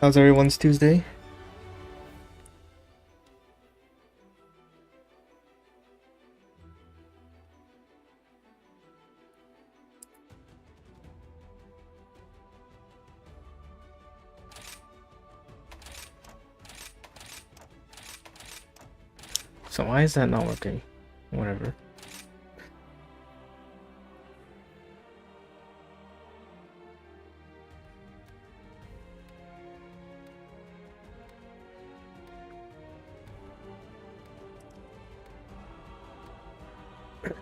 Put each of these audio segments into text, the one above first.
How's everyone's Tuesday? So why is that not working? Whatever.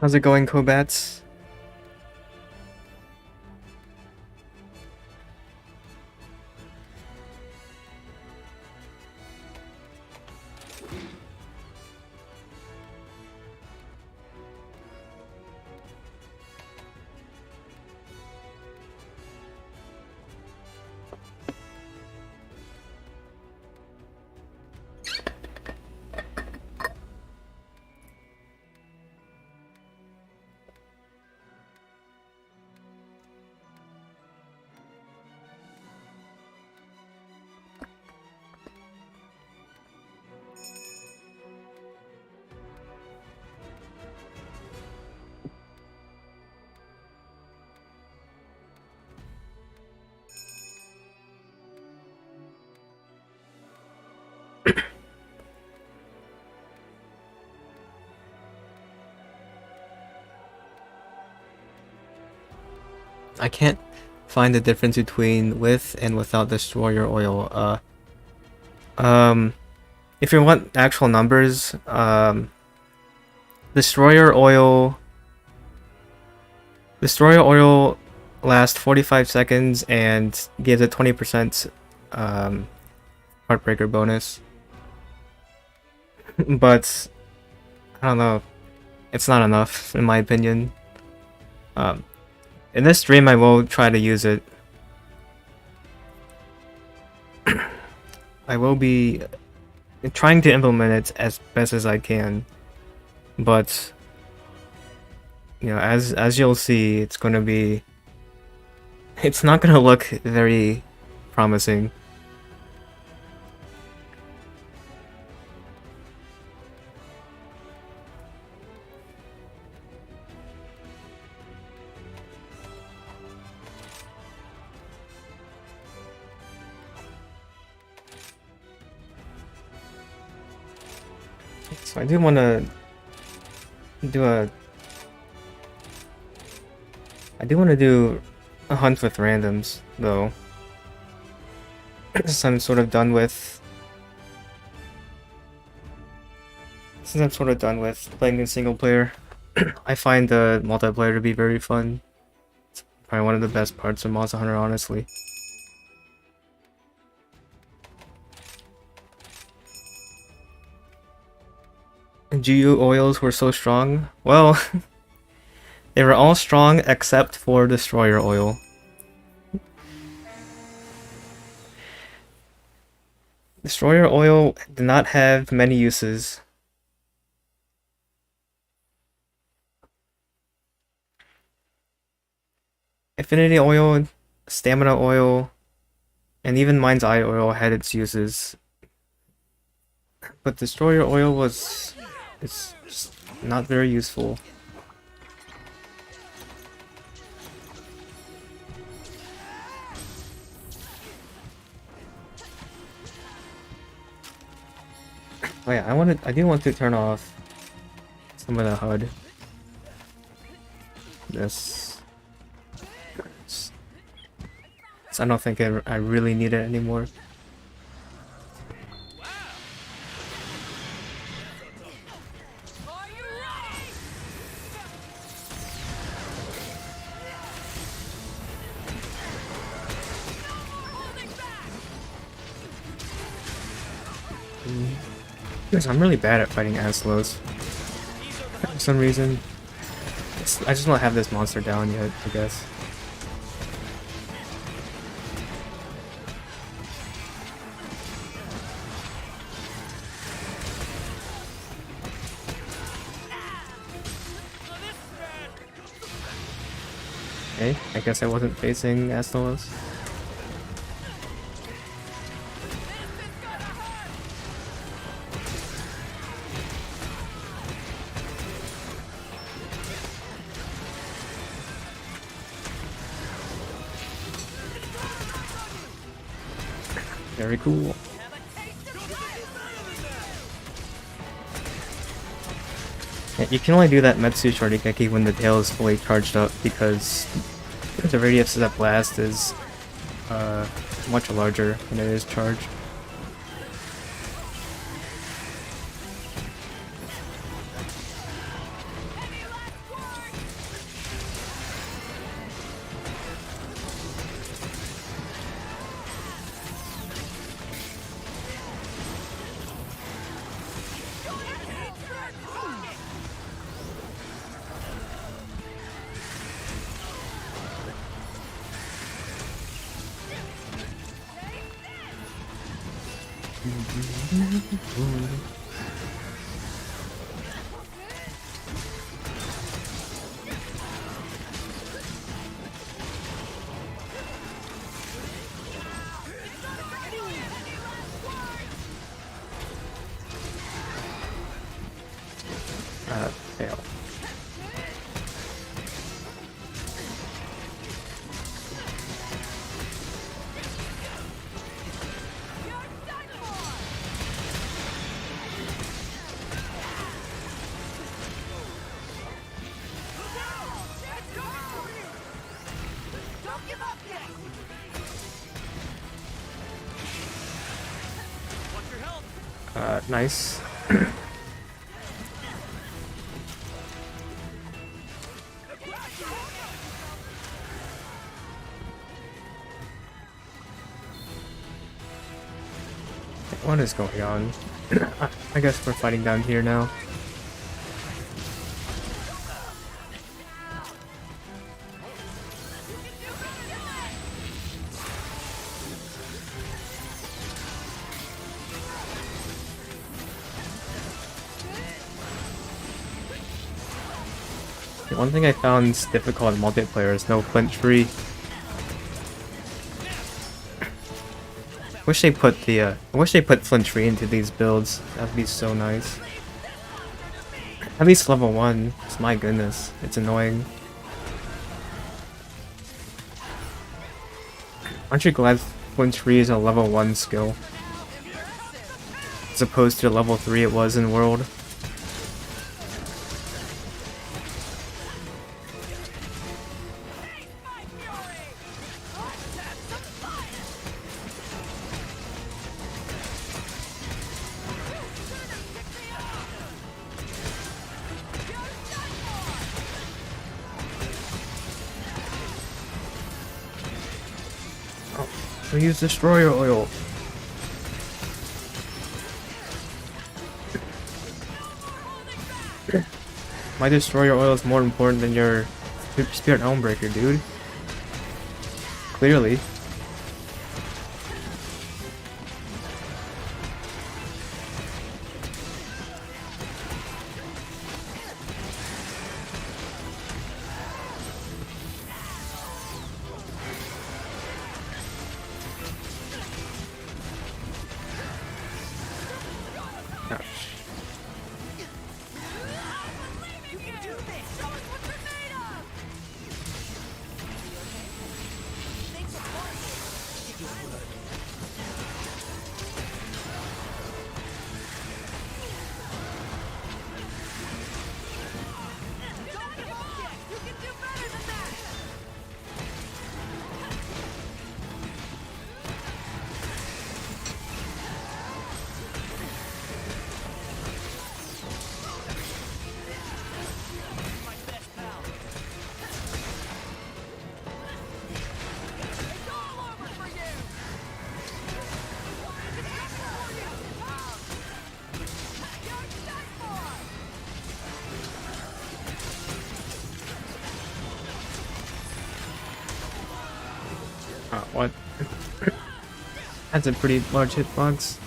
How's it going, Kobats? I can't find the difference between with and without destroyer oil. If you want actual numbers, destroyer oil lasts 45 seconds and gives a 20% heartbreaker bonus. But I don't know, it's not enough in my opinion. In this stream, I will try to use it. I will be trying to implement it as best as I can, but you know, as you'll see, it's not gonna look very promising. So I do want to do a hunt with randoms, though. Since I'm sort of done with playing in single player, I find the multiplayer to be very fun. It's probably one of the best parts of Monster Hunter, honestly. GU oils were so strong. Well, they were all strong except for destroyer oil. Destroyer oil did not have many uses. Affinity oil, stamina oil, and even mind's eye oil had its uses. But destroyer oil it's just not very useful. Oh yeah, I do want to turn off some of the HUD. I don't think I really need it anymore. Because I'm really bad at fighting Aslos. For some reason. I just don't have this monster down yet, I guess. Okay, I guess I wasn't facing Aslos. Very cool. Yeah, you can only do that Metsu Shoryugeki when the tail is fully charged up because the radius of that blast is much larger when it is charged. Fail. Nice. What is going on? I guess we're fighting down here now. The one thing I found difficult in multiplayer is no flinch free. I wish they put flinch free into these builds. That'd be so nice. At least level 1. My goodness, it's annoying. Aren't you glad flinch free is a level 1 skill? As opposed to level 3 it was in World. We use destroyer oil. My destroyer oil is more important than your spirit helm breaker, dude. Clearly. What? That's a pretty large hitbox.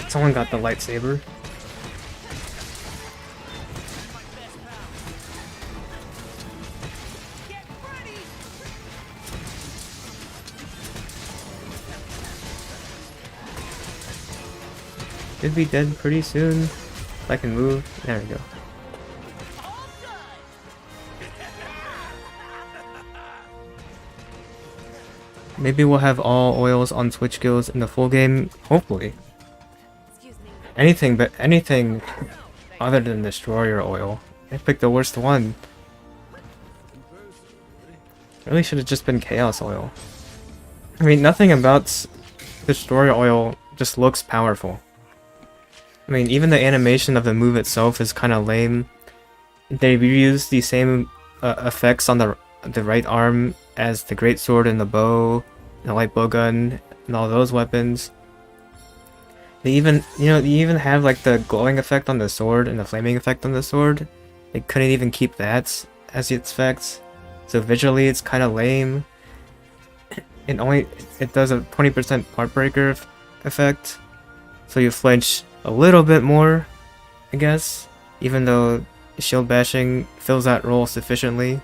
Someone got the lightsaber. Should be dead pretty soon. If I can move. There we go. Maybe we'll have all oils on Switch skills in the full game. Hopefully. Anything other than Destroyer oil. I picked the worst one. Really should have just been Chaos oil. I mean, nothing about Destroyer oil just looks powerful. I mean, even the animation of the move itself is kind of lame. They reused the same effects on the right arm as the greatsword and the bow, and the light bowgun, and all those weapons. They even, you even have like the glowing effect on the sword and the flaming effect on the sword. They couldn't even keep that as its effects. So visually, it's kind of lame. It does a 20% part breaker effect, so you flinch a little bit more, I guess, even though shield bashing fills that role sufficiently.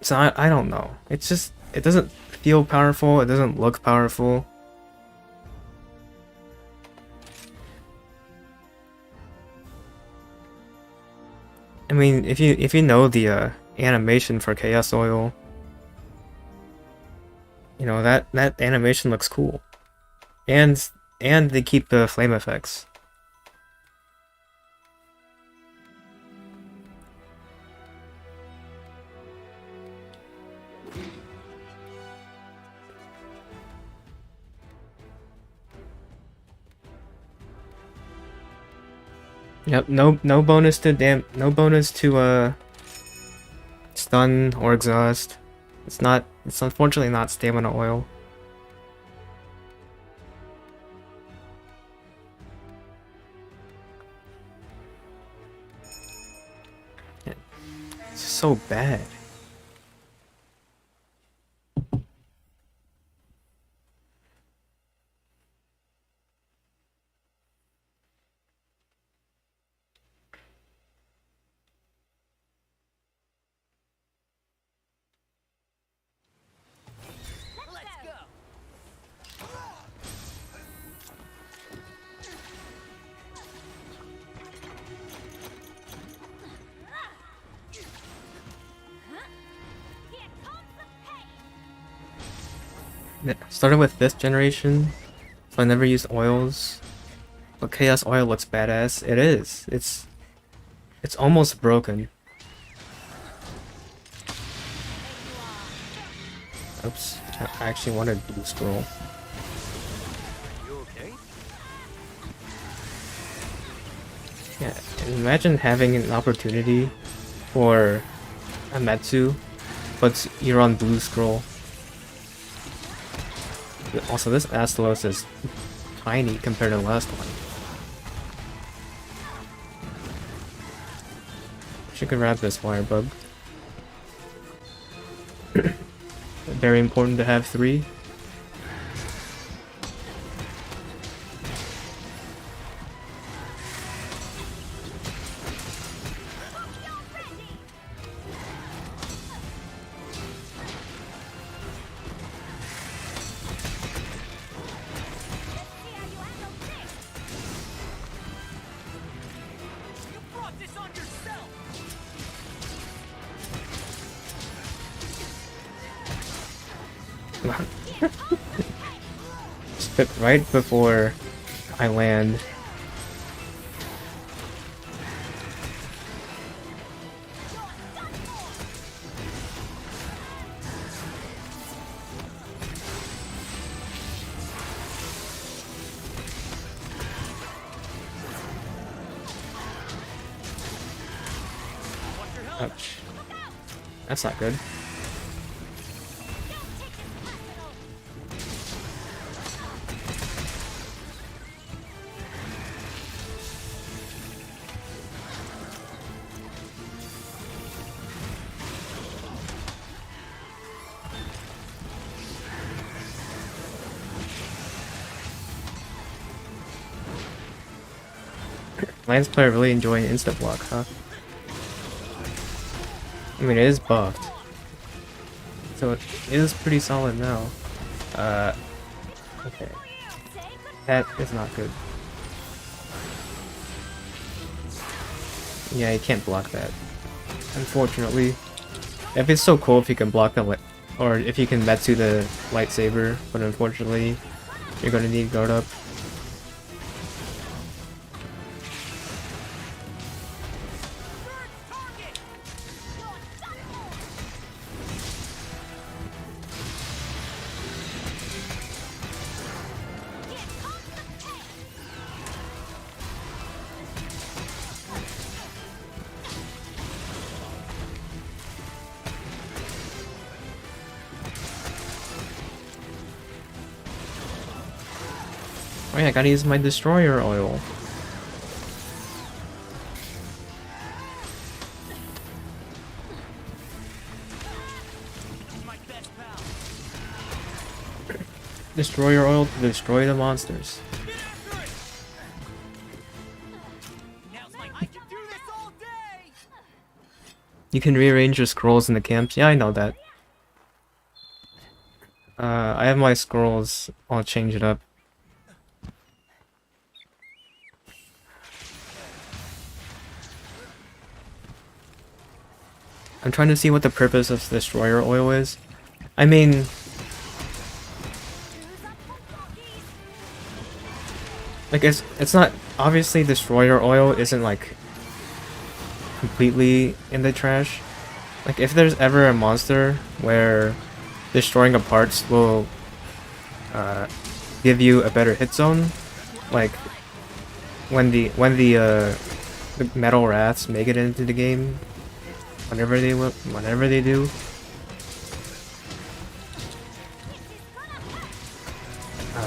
So I don't know. It's just, it doesn't feel powerful, it doesn't look powerful. I mean, if you know the animation for Chaos Oil, that animation looks cool. And they keep the flame effects. Yep, no bonus to stun or exhaust. It's unfortunately not stamina oil. It's so bad. Started with this generation, so I never used oils. But Chaos Oil looks badass. It is. It's almost broken. Oops. I actually wanted blue scroll. Yeah, imagine having an opportunity for a Metsu, but you're on blue scroll. Also, this Astalos is tiny compared to the last one. She could grab this firebug. Very important to have 3. Spit right before I land. Ouch. That's not good. Lance player really enjoying instant block, huh? I mean, it is buffed, so it is pretty solid now. Okay. That is not good. Yeah, you can't block that, unfortunately. If it's so cool if you can block the or if you can Metsu the lightsaber, but unfortunately, you're gonna need guard up. Oh yeah, I gotta use my destroyer oil. Destroyer oil to destroy the monsters. You can rearrange your scrolls in the camps. Yeah, I know that. I have my scrolls. I'll change it up. I'm trying to see what the purpose of destroyer oil is. I mean, like it's not obviously destroyer oil isn't like completely in the trash. Like if there's ever a monster where destroying a parts will give you a better hit zone, like when the metal wraths make it into the game, whenever they do.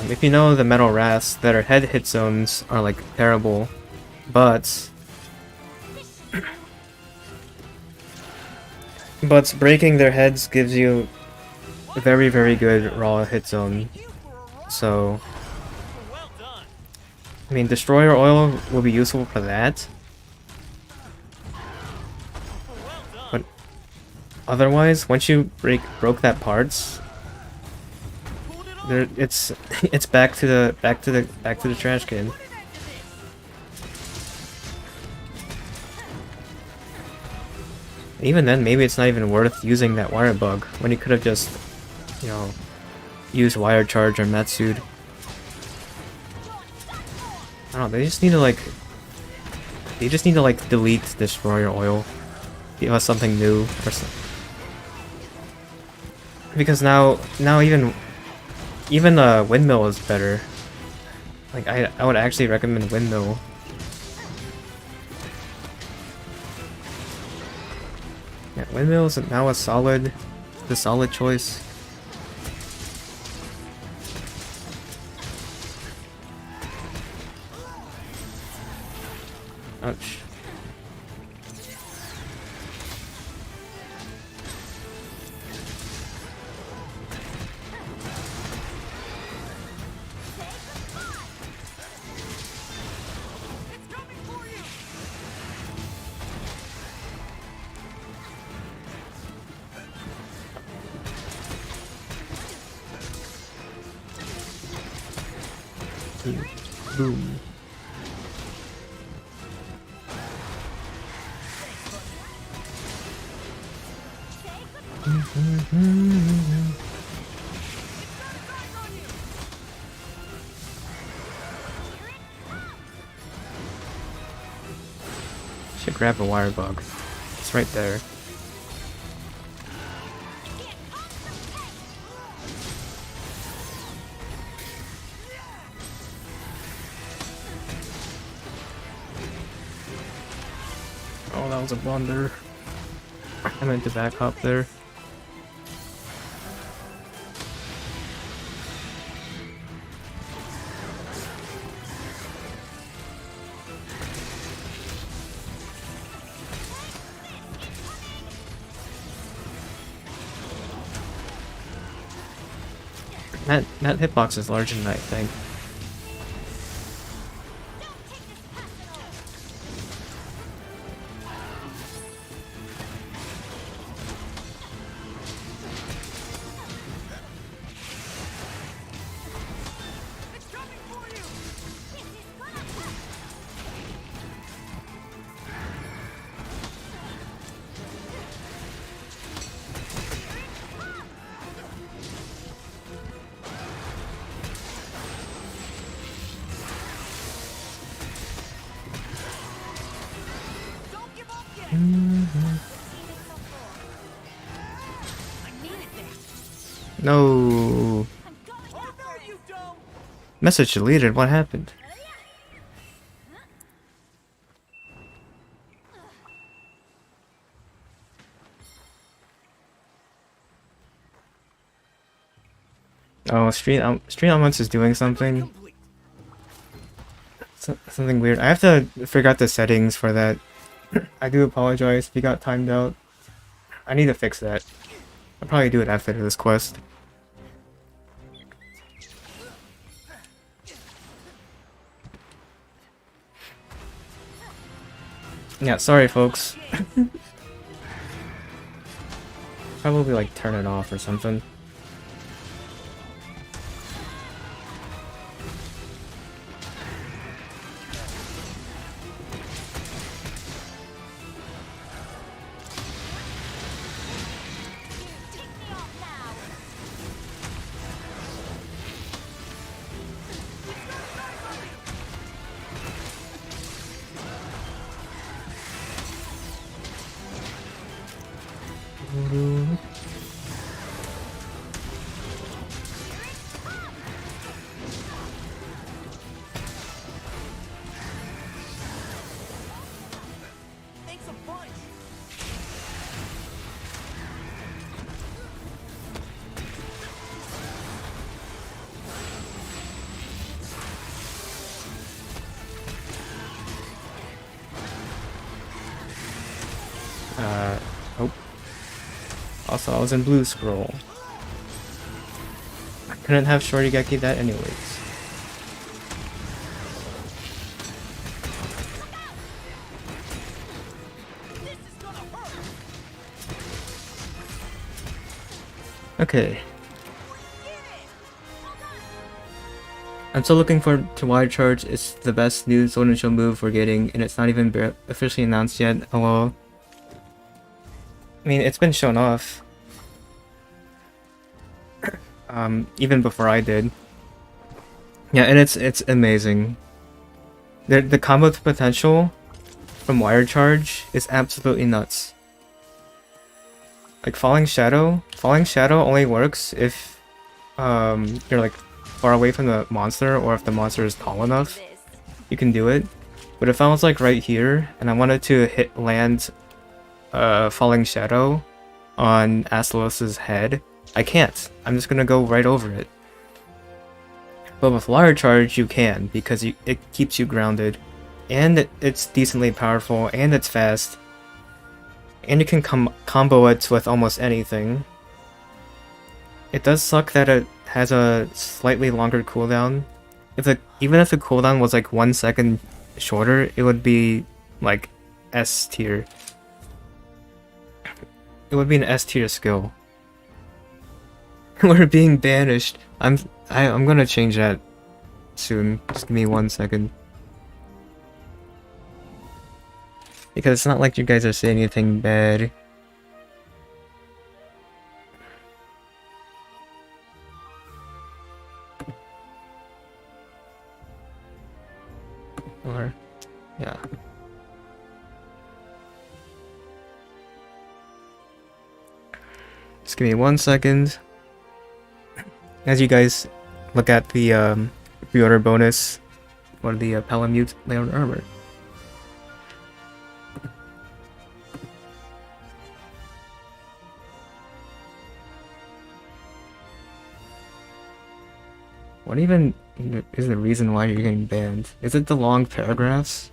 If you know the metal wraths, their head hit zones are like terrible, but breaking their heads gives you a very good raw hit zone. So I mean, destroyer oil will be useful for that, but otherwise, once you broke that parts, it's back to the trash can. Even then, maybe it's not even worth using that wire bug when you could have just, you know, used wire charge or Metsu'd. I don't know, they just need to like delete destroyer oil. Give us something new or something. Because now even windmill is better. Like I would actually recommend windmill. Yeah, windmill is now the solid choice. Ouch. Boom. Should grab a wire bug. It's right there. Oh, that was a blunder. I meant to back up there. That hitbox is larger than I think. No. Message deleted. What happened? Oh, Street Elements is doing something. Something weird. I have to figure out the settings for that. I do apologize if you got timed out. I need to fix that. I'll probably do it after this quest. Yeah, sorry folks. Probably like turn it off or something. Oh. Also, I was in Blue Scroll. I couldn't have Shoryugeki that anyways. Okay. I'm still looking forward to Wide Charge. It's the best new Sword and Shield move we're getting, and it's not even officially announced yet. Hello. I mean, it's been shown off. Even before I did. Yeah, and it's amazing. The combo potential from Wire Charge is absolutely nuts. Like Falling Shadow only works if you're like far away from the monster, or if the monster is tall enough. You can do it. But if I was like right here and I wanted to land Falling Shadow on Astalos's head, I can't. I'm just gonna go right over it. But with Wire Charge you can, because it keeps you grounded, and it's decently powerful, and it's fast, and you can combo it with almost anything. It does suck that it has a slightly longer cooldown. Even if the cooldown was like 1 second shorter, it would be like S tier. It would be an S tier skill. We're being banished. I'm gonna change that soon. Just give me 1 second. Because it's not like you guys are saying anything bad. Or, yeah. Just give me 1 second. As you guys look at the pre-order bonus for the Palamute layered armor. What even is the reason why you're getting banned? Is it the long paragraphs?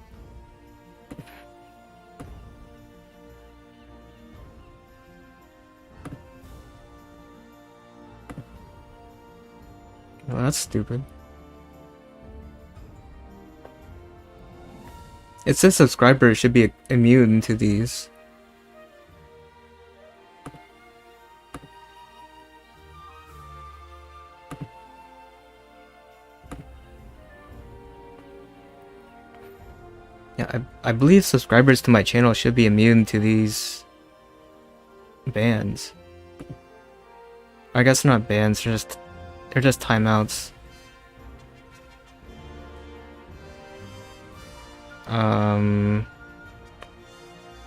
Well, that's stupid. It says subscribers should be immune to these. Yeah, I believe subscribers to my channel should be immune to these bans. I guess they're not bans, they're just timeouts.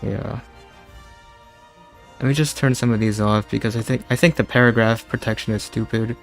Yeah. Let me just turn some of these off because I think the paragraph protection is stupid.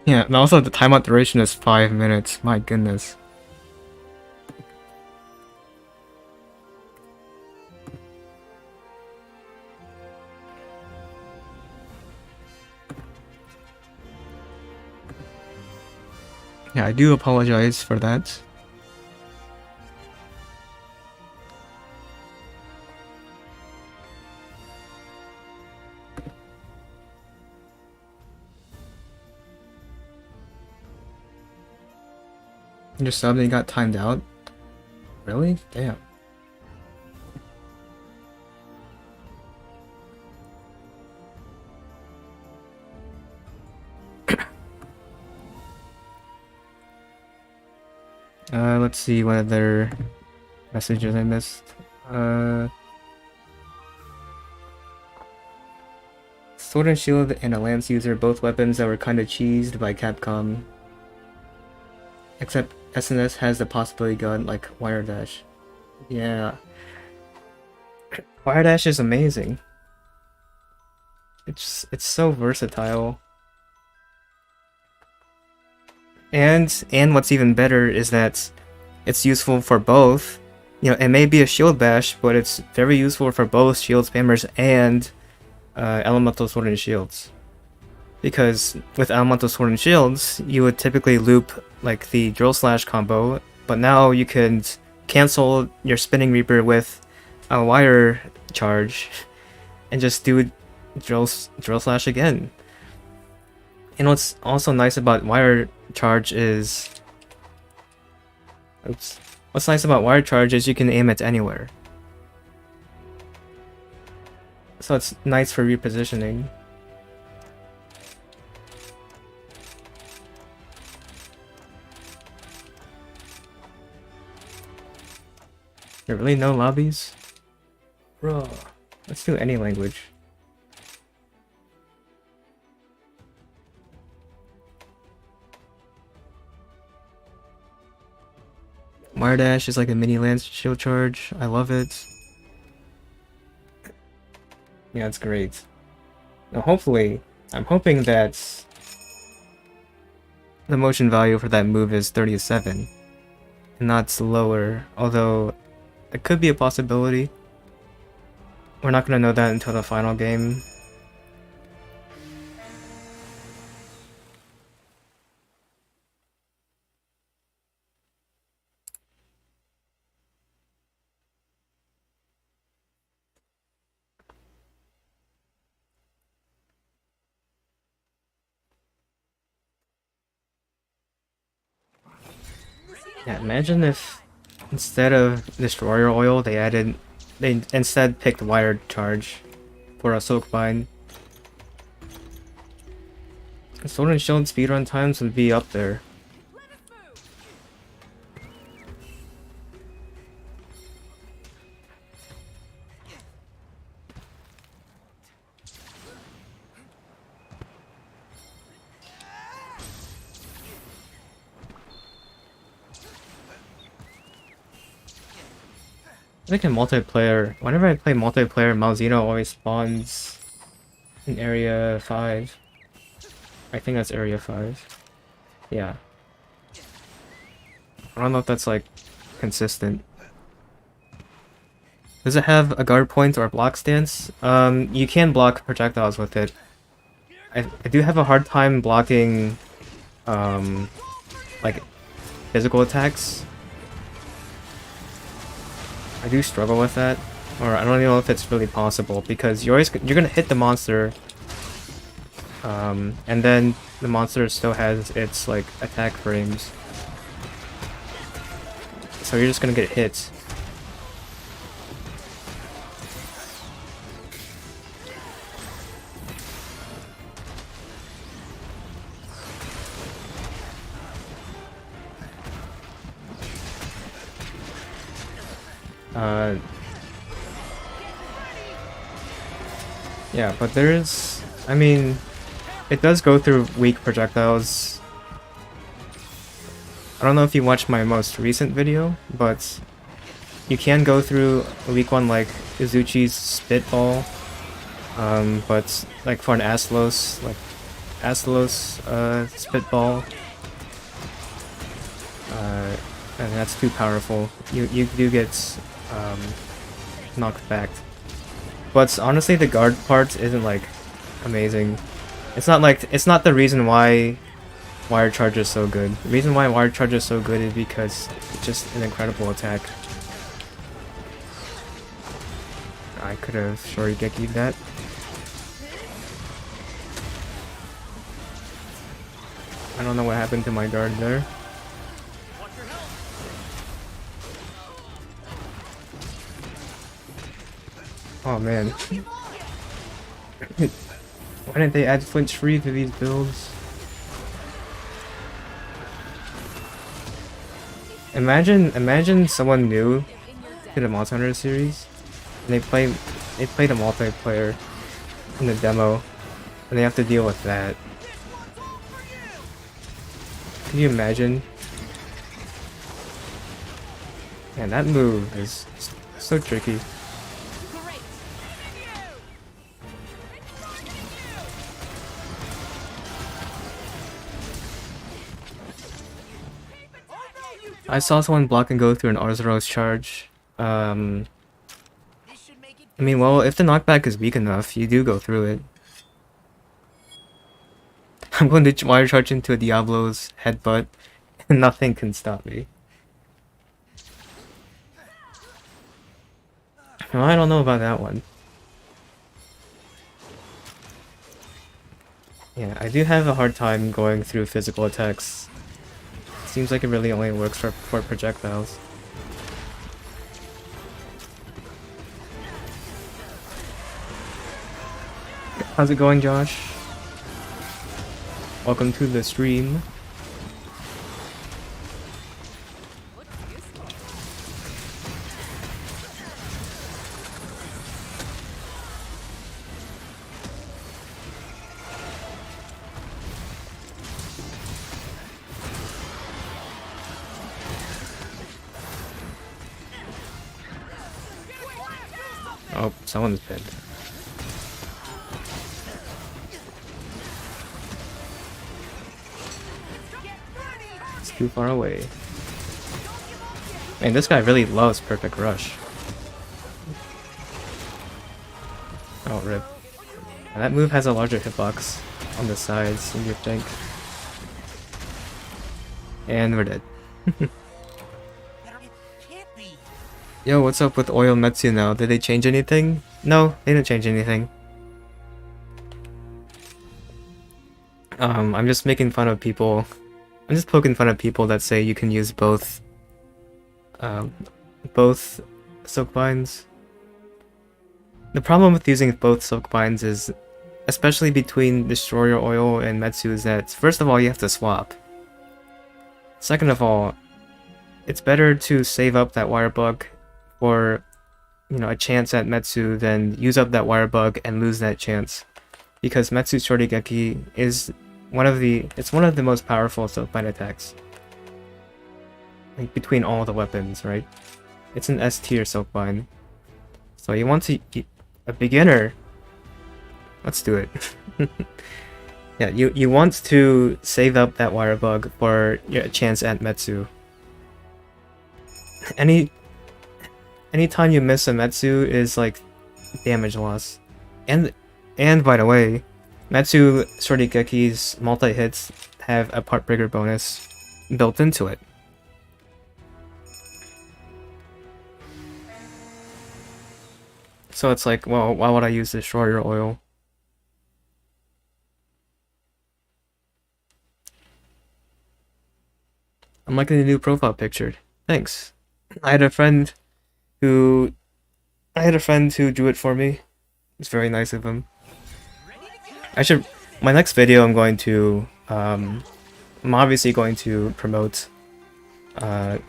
Yeah, and also the timeout duration is 5 minutes. My goodness. Yeah, I do apologize for that. Your suddenly got timed out? Really? Damn. Let's see what other messages I missed. Sword and Shield and a Lance user, both weapons that were kinda cheesed by Capcom. Except SNS has the possibility gun like Wire Dash. Yeah. Wire Dash is amazing. It's so versatile. And what's even better is that it's useful for both. You know, it may be a shield bash, but it's very useful for both shield spammers and elemental sword and shields. Because with elemental sword and shields, you would typically loop like the drill slash combo, but now you can cancel your spinning reaper with a wire charge and just do drill slash again. And what's also nice about wire charge is what's nice about wire charge is you can aim it anywhere. So it's nice for repositioning. There are really no lobbies? Bro, let's do any language. Wire Dash is like a mini Lance shield charge. I love it. Yeah, it's great. Now hopefully, I'm hoping that the motion value for that move is 37 and not lower, although it could be a possibility. We're not gonna know that until the final game. Yeah, imagine if instead of Destroyer Oil, they instead picked Wired Charge for a Soak Bind. Sword and Shield speedrun times would be up there. I think in multiplayer, whenever I play multiplayer, Malzeno always spawns in Area 5. I think that's Area 5. Yeah. I don't know if that's like consistent. Does it have a guard point or a block stance? You can block projectiles with it. I do have a hard time blocking like physical attacks. I do struggle with that, or I don't even know if it's really possible because you're gonna hit the monster, and then the monster still has its like attack frames, so you're just gonna get hit. Yeah, but there's... I mean, it does go through weak projectiles. I don't know if you watched my most recent video, but you can go through a weak one like Izuchi's Spitball, but like for an Aslos, Spitball, and that's too powerful. You do get knocked back. But honestly, the guard part isn't like amazing. It's not the reason why Wire Charge is so good. The reason why Wire Charge is so good is because it's just an incredible attack. I could have Shoryugeki'd that. I don't know what happened to my guard there. Oh man. Why didn't they add flinch free to these builds? Imagine someone new to the Monster Hunter series and they play the multiplayer in the demo and they have to deal with that. Can you imagine? Man, that move is so tricky. I saw someone block and go through an Arzuros charge. I mean, well, if the knockback is weak enough, you do go through it. I'm going to wire charge into a Diablo's headbutt, and nothing can stop me. Well, I don't know about that one. Yeah, I do have a hard time going through physical attacks. Seems like it really only works for projectiles. How's it going, Josh? Welcome to the stream. Oh, someone's pinned. It's too far away. Man, this guy really loves Perfect Rush. Oh, rip. And that move has a larger hitbox on the sides in your tank. And we're dead. Yo, what's up with Oil Metsu now? Did they change anything? No, they didn't change anything. I'm just making fun of people. I'm just poking fun of people that say you can use both silk binds. The problem with using both silk binds is, especially between Destroyer Oil and Metsu, is that first of all you have to swap. Second of all, it's better to save up that wire bug for, you know, a chance at Metsu than use up that wire bug and lose that chance. Because Metsu's Shoryugeki is one of the most powerful silkbind attacks. Like between all the weapons, right? It's an S tier silkbind. So you want to a beginner. Let's do it. Yeah, you want to save up that wire bug for your chance at Metsu. Anytime you miss a Metsu is like damage loss. And by the way, Metsu Shortygeki's multi-hits have a part breaker bonus built into it. So it's like, well, why would I use Destroyer Oil? I'm liking the new profile picture. Thanks. I had a friend who drew it for me. It's very nice of him. My next video I'm obviously going to promote it,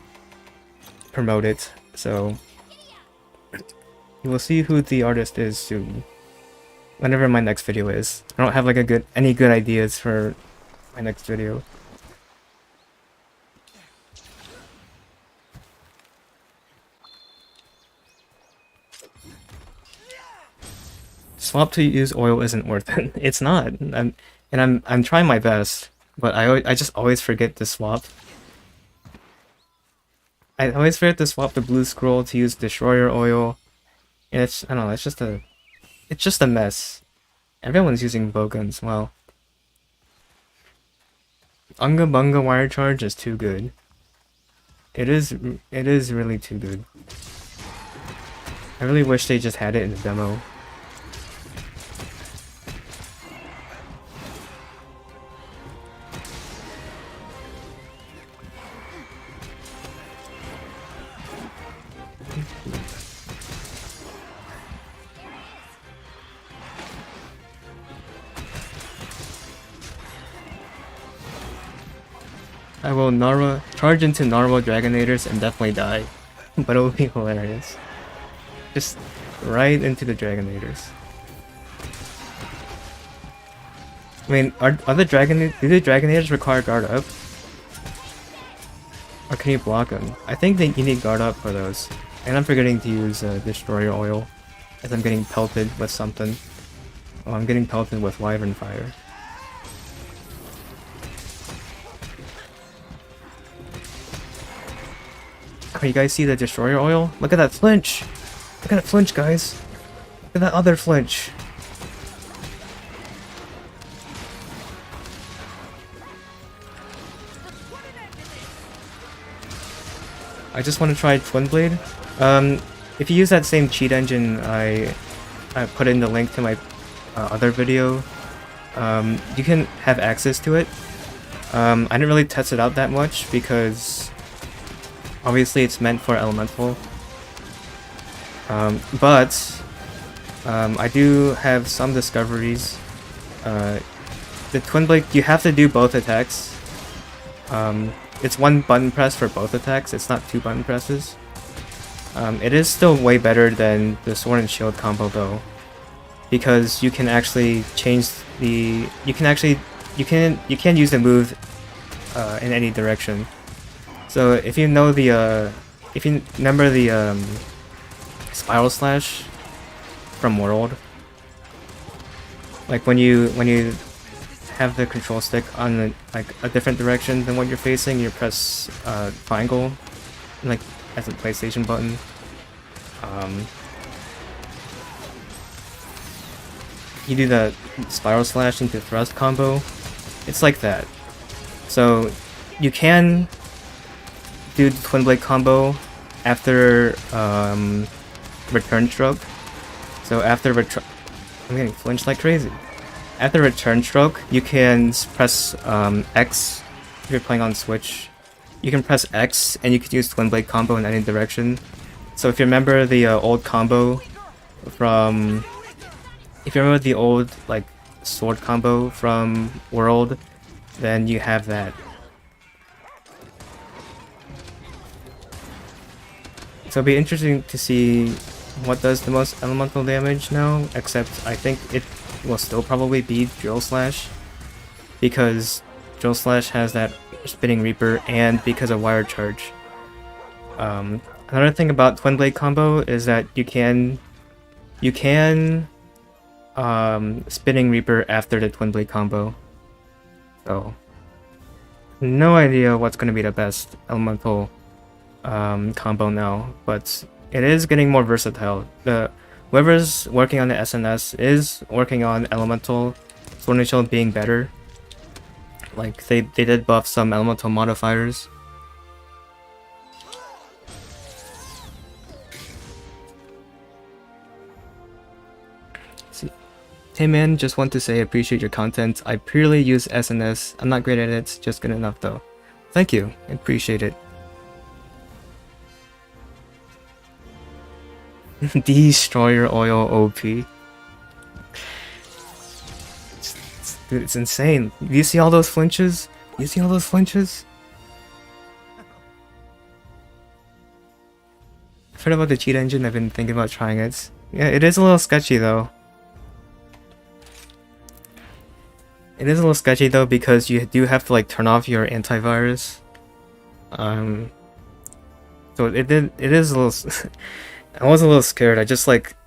so You will see who the artist is soon. Whenever my next video is. I don't have like any good ideas for my next video. Swap to use oil isn't worth it. It's not. I'm trying my best, but I just always forget to swap. I always forget to swap the blue scroll to use Destroyer oil. And I don't know, it's just a mess. Everyone's using bowguns, well. Unga Bunga wire charge is too good. It is really too good. I really wish they just had it in the demo. I will charge into Narwhal Dragonators and definitely die, but it will be hilarious. Just right into the Dragonators. I mean, do the Dragonators require guard up? Or can you block them? I think you need guard up for those. And I'm forgetting to use Destroyer Oil, as I'm getting pelted with something. Oh, I'm getting pelted with Wyvern Fire. Oh, you guys see the Destroyer Oil? Look at that flinch! Look at that flinch, guys! Look at that other flinch! I just want to try Twin Blade. If you use that same cheat engine I put in the link to my other video, you can have access to it. I didn't really test it out that much because obviously it's meant for elemental. But I do have some discoveries. The Twin Blade, you have to do both attacks. It's one button press for both attacks, it's not two button presses. It is still way better than the Sword and Shield combo though, because you can actually change the... You can use the move in any direction. So if you know the... if you remember the Spiral Slash from World, like when you have the control stick on a different direction than what you're facing, you press triangle, like as a PlayStation button. You do the Spiral Slash into Thrust combo. It's like that. So you can do the Twin Blade combo after Return Stroke. So after I'm getting flinched like crazy. After Return Stroke, you can press X if you're playing on Switch. You can press X and you can use Twin Blade combo in any direction. So if you remember the old combo from... If you remember the old like sword combo from World, then you have that. So it'll be interesting to see what does the most elemental damage now, except I think it will still probably be Drill Slash, because Drill Slash has that Spinning Reaper and because of Wire Charge. Another thing about Twin Blade combo is that you can Spinning Reaper after the Twin Blade combo. So no idea what's going to be the best elemental combo now, but it is getting more versatile. Whoever's working on the SNS is working on elemental Sword and Shield being better. Like they did buff some elemental modifiers. See, hey man, just want to say I appreciate your content. I purely use SNS. I'm not great at it, just good enough though. Thank you, I appreciate it. Destroyer Oil OP. Dude, it's insane. Do you see all those flinches? You see all those flinches? I've heard about the cheat engine, I've been thinking about trying it. Yeah, it is a little sketchy though. It is a little sketchy though because you do have to like turn off your antivirus. So it is a little I was a little scared. I just like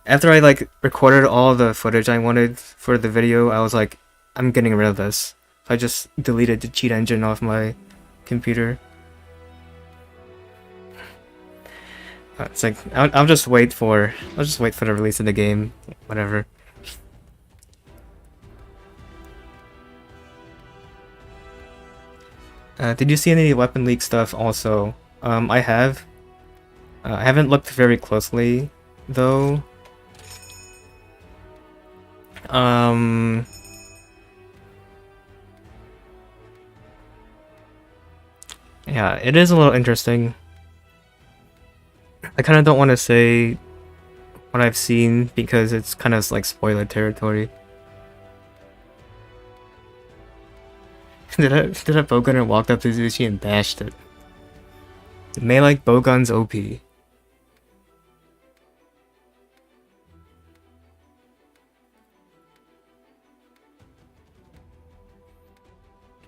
after I like recorded all the footage I wanted for the video, I was like, I'm getting rid of this. So I just deleted the cheat engine off my computer. It's like I'll just wait for the release of the game, whatever. Did you see any weapon leak stuff also? I have. I haven't looked very closely though. Yeah, it is a little interesting. I kind of don't want to say what I've seen because it's kind of like spoiler territory. did a bowgunner walked up to Zushi and bashed it? May like bowguns OP.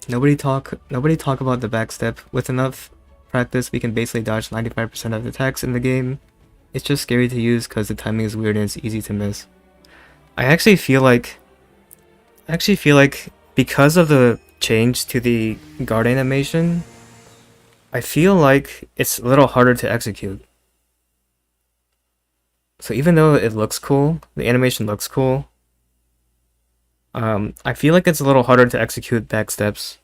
Nobody talk about the backstep. With enough practice, we can basically dodge 95% of the attacks in the game. It's just scary to use because the timing is weird and it's easy to miss. I actually feel like because of the change to the guard animation, I feel like it's a little harder to execute. So even though it looks cool, the animation looks cool, I feel like it's a little harder to execute backsteps.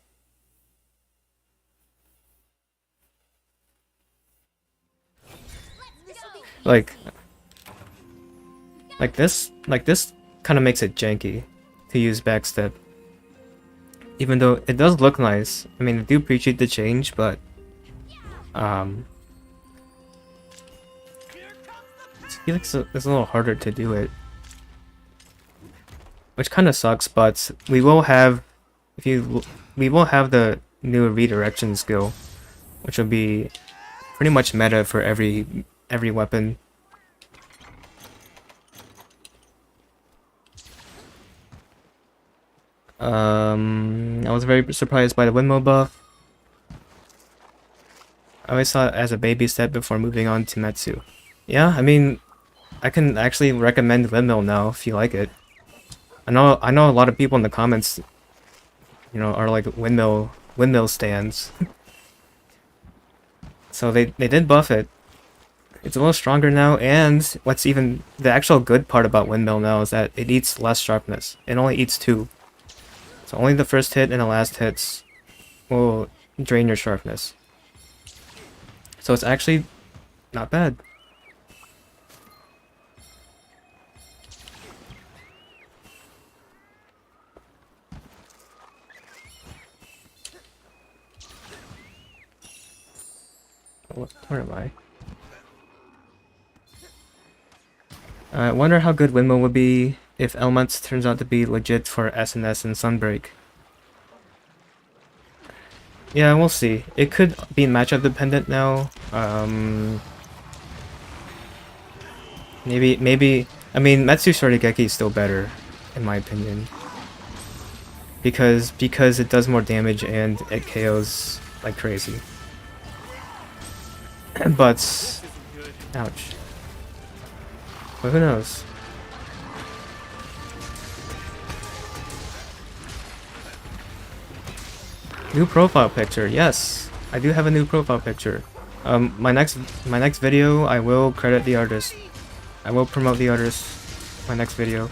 Like this kind of makes it janky to use backstep. Even though it does look nice. I mean, I do appreciate the change, but I feel like it's a little harder to do it. Which kind of sucks, but we will have the new redirection skill, which will be pretty much meta for every weapon. I was very surprised by the windmill buff. I always saw it as a baby step before moving on to Metsu. Yeah, I mean, I can actually recommend windmill now if you like it. I know a lot of people in the comments, you know, are like windmill stands. So they did buff it. It's a little stronger now, and what's even the actual good part about windmill now is that it eats less sharpness. It only eats 2. So only the first hit and the last hits will drain your sharpness. So it's actually not bad. Where am I? I wonder how good windmill would be if Elements turns out to be legit for SNS and Sunbreak. Yeah, we'll see. It could be matchup dependent now. Maybe. I mean, Metsu Shoryugeki is still better, in my opinion, because it does more damage and it KOs like crazy. But, ouch. But who knows? New profile picture, yes, I do have a new profile picture. My next video, I will credit the artist. I will promote the artist. My next video.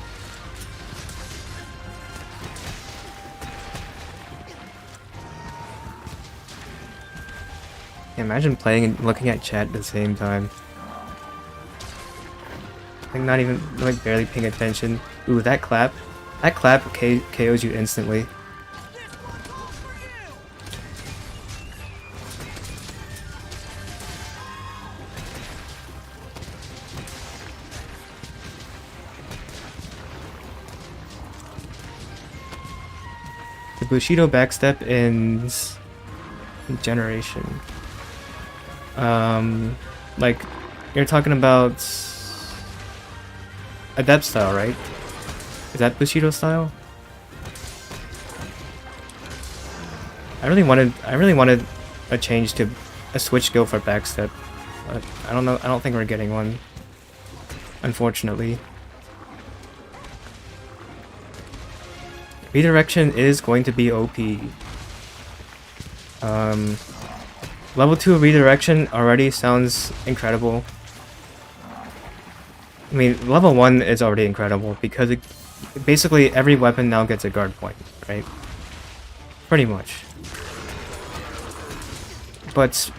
Imagine playing and looking at chat at the same time. Like not even like barely paying attention. Ooh, that clap KOs you instantly. The Bushido backstep in Generation. Like You're talking about Adept style, right? Is that Bushido style? I really wanted a change to a switch skill for backstep. But I don't know. I don't think we're getting one. Unfortunately. Redirection is going to be OP. Level 2 redirection already sounds incredible. I mean, level 1 is already incredible because basically every weapon now gets a guard point, right? Pretty much. But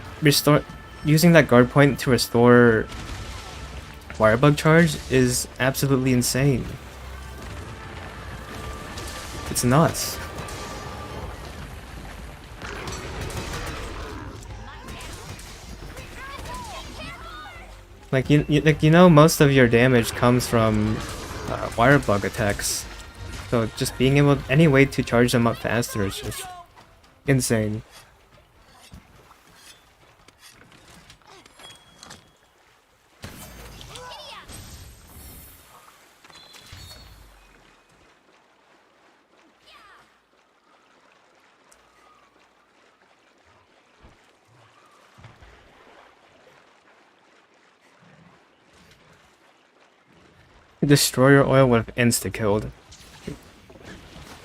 using that guard point to restore Firebug charge is absolutely insane. It's nuts. Like you know, most of your damage comes from Firebug attacks, so just being able any way to charge them up faster is just insane. Destroyer oil would have insta-killed.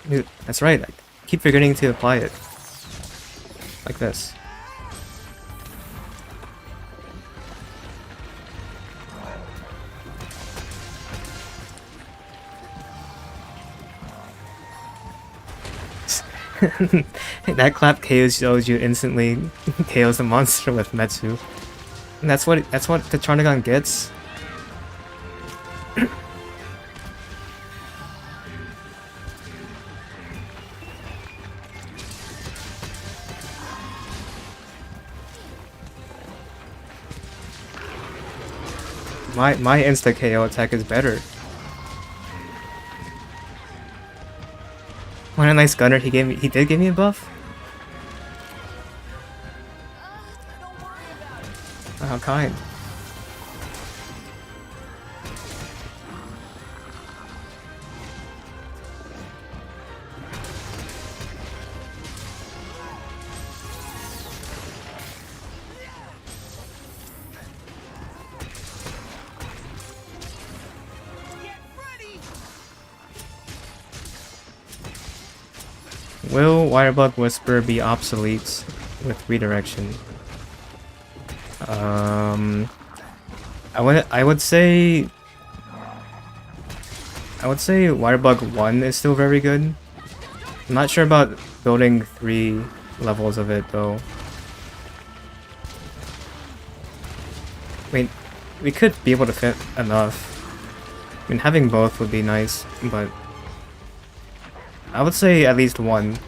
Dude, that's right, I keep forgetting to apply it. Like this. That clap KOs you instantly KOs the monster with Metsu. And that's what the Charnagon gets. My insta KO attack is better. What a nice gunner he did give me a buff? How kind. Will Wirebug Whisper be obsolete with redirection? I would say Wirebug 1 is still very good. I'm not sure about building 3 levels of it though. I mean, we could be able to fit enough. I mean, having both would be nice, but I would say at least 1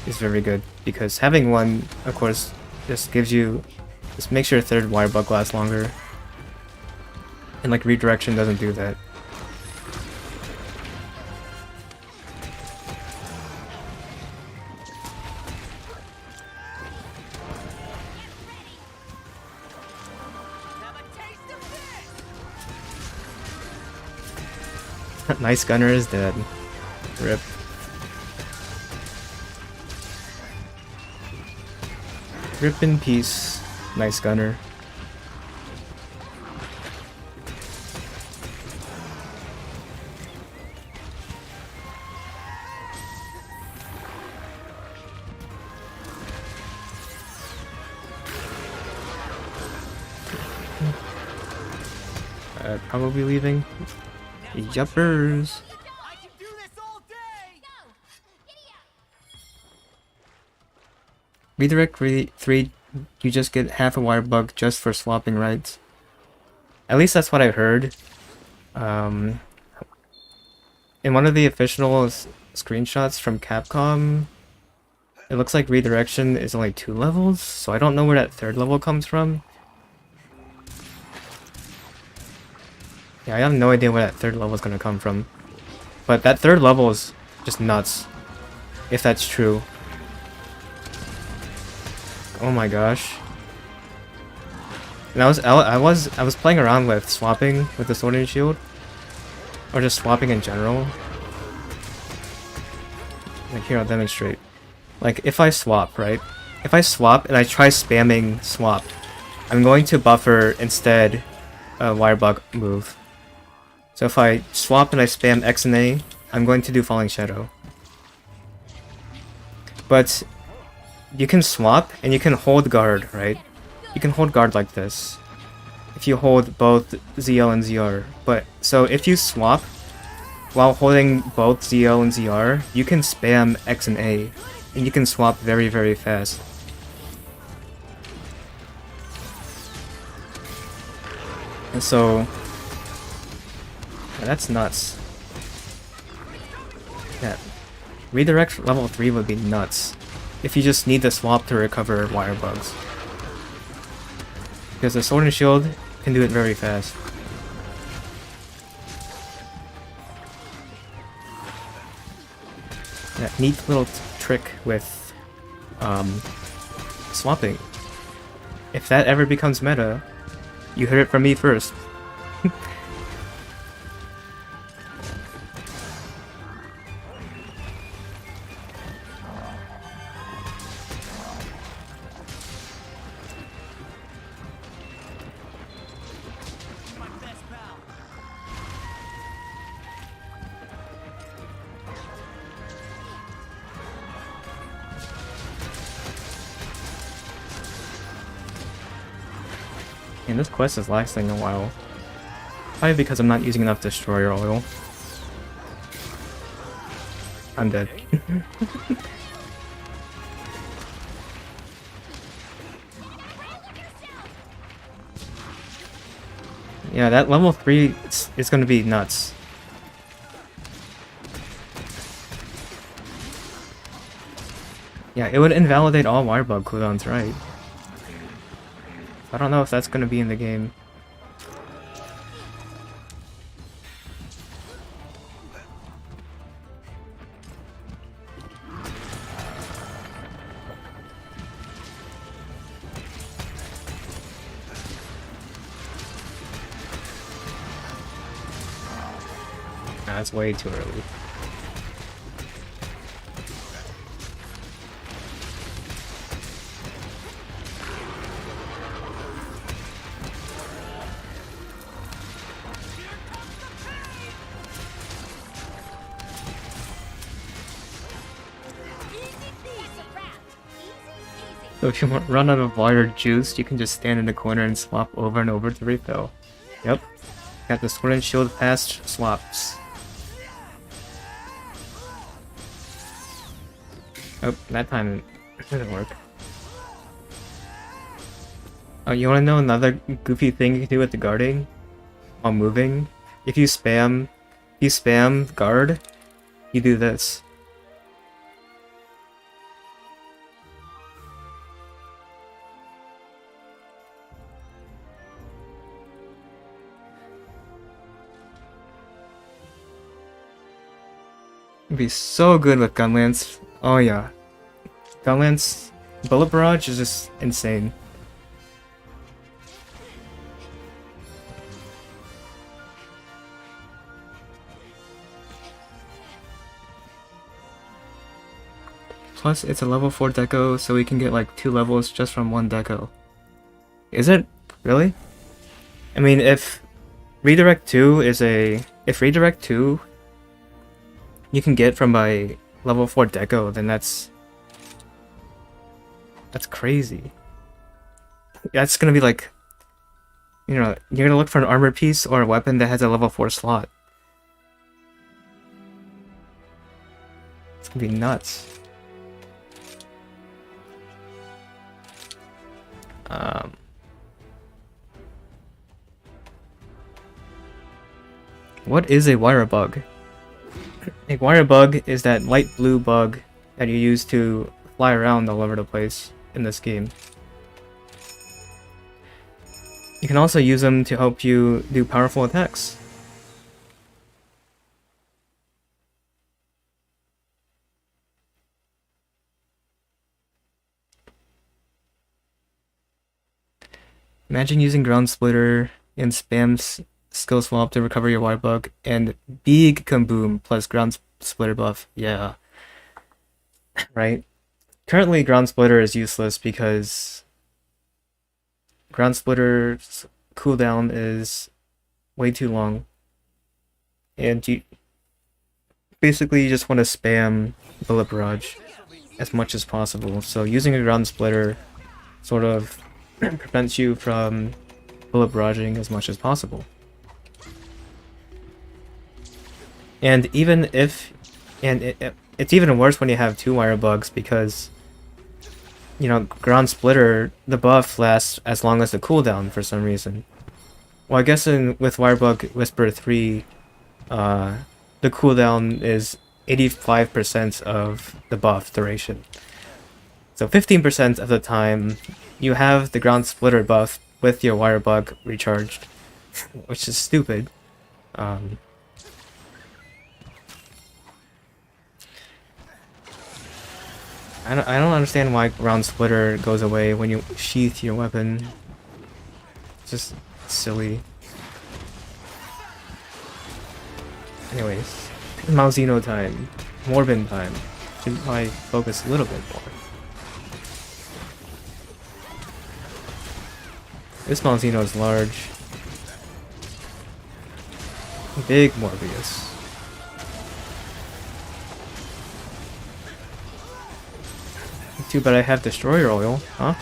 is very good, because having 1, of course, just makes your third Wirebug last longer. And like redirection doesn't do that. Nice gunner is dead. RIP. Rip in peace, nice gunner. Probably leaving. Yuppers. Redirect 3, you just get half a Wirebug just for swapping rights. At least that's what I heard. In one of the official screenshots from Capcom, it looks like redirection is only 2 levels, so I don't know where that 3rd level comes from. Yeah, I have no idea where that 3rd level is gonna come from. But that 3rd level is just nuts, if that's true. Oh my gosh. And I was playing around with swapping with the sword and shield, or just swapping in general. Like here, I'll demonstrate. Like if I swap, right? If I swap and I try spamming swap, I'm going to buffer instead a wire bug move. So if I swap and I spam X and A, I'm going to do Falling Shadow. But you can swap and you can hold guard, right? You can hold guard like this if you hold both ZL and ZR. But so if you swap while holding both ZL and ZR, you can spam X and A, and you can swap very, very fast. And so yeah, that's nuts. Yeah, redirect level 3 would be nuts if you just need the swap to recover wire bugs. Because the sword and shield can do it very fast. That neat little trick with swapping. If that ever becomes meta, you heard it from me first. And this quest is lasting a while. Probably because I'm not using enough destroyer oil. I'm dead. Yeah, that level 3 is gonna be nuts. Yeah, it would invalidate all wirebug cooldowns, right? I don't know if that's gonna be in the game. That's way too early. So if you run out of water juice, you can just stand in the corner and swap over and over to refill. Yep. Got the sword and shield fast swaps. Oh, that time it didn't work. Oh, you wanna know another goofy thing you can do with the guarding? While moving? If you spam guard, you do this. It'd be so good with Gunlance. Oh yeah. Gunlance Bullet Barrage is just insane. Plus, it's a level 4 deco, so we can get like 2 levels just from 1 deco. Is it? Really? I mean, if Redirect 2 is a... If Redirect 2 you can get from a level 4 deco, then that's crazy. That's gonna be like... You know, you're gonna look for an armor piece or a weapon that has a level 4 slot. It's gonna be nuts. What is a wire bug? A wire bug is that light blue bug that you use to fly around all over the place in this game. You can also use them to help you do powerful attacks. Imagine using Ground Splitter and spams skill swap to recover your water bug and big Kaboom plus Ground Splitter buff. Yeah. Right? Currently, Ground Splitter is useless because Ground Splitter's cooldown is way too long. And you basically you just want to spam Bullet Barrage as much as possible. So using a Ground Splitter sort of prevents you from bullet barraging as much as possible. And even if, it's even worse when you have 2 wire bugs because, you know, Ground Splitter, the buff lasts as long as the cooldown for some reason. Well, I guess with Wirebug Whisper 3, the cooldown is 85% of the buff duration. So 15% of the time, you have the Ground Splitter buff with your Wire Bug recharged, which is stupid. I don't understand why Ground Splitter goes away when you sheath your weapon. It's just silly. Anyways, Malzeno time, Morbin time. Should probably focus a little bit more. This Malzeno is large. Big Morbius. Too bad I have Destroyer Oil, huh?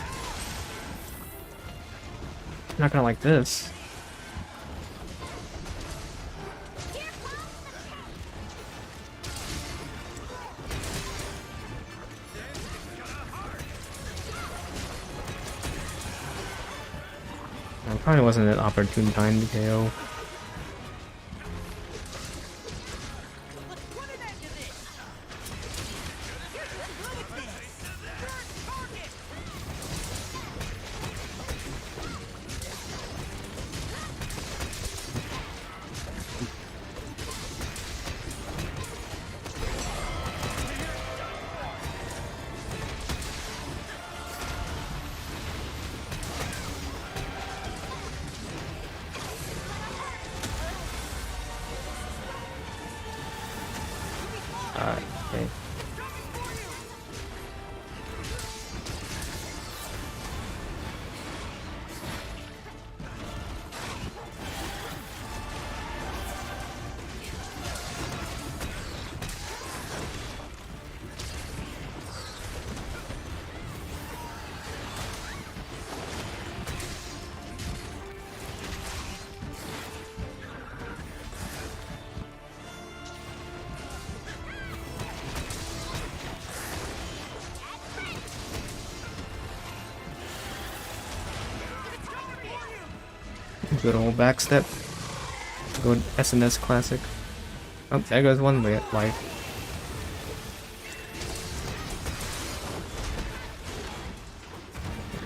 I'm not gonna like this. Well, probably wasn't an opportune time to KO. Okay. Good old backstep. Good SNS classic. Oh, there goes one life.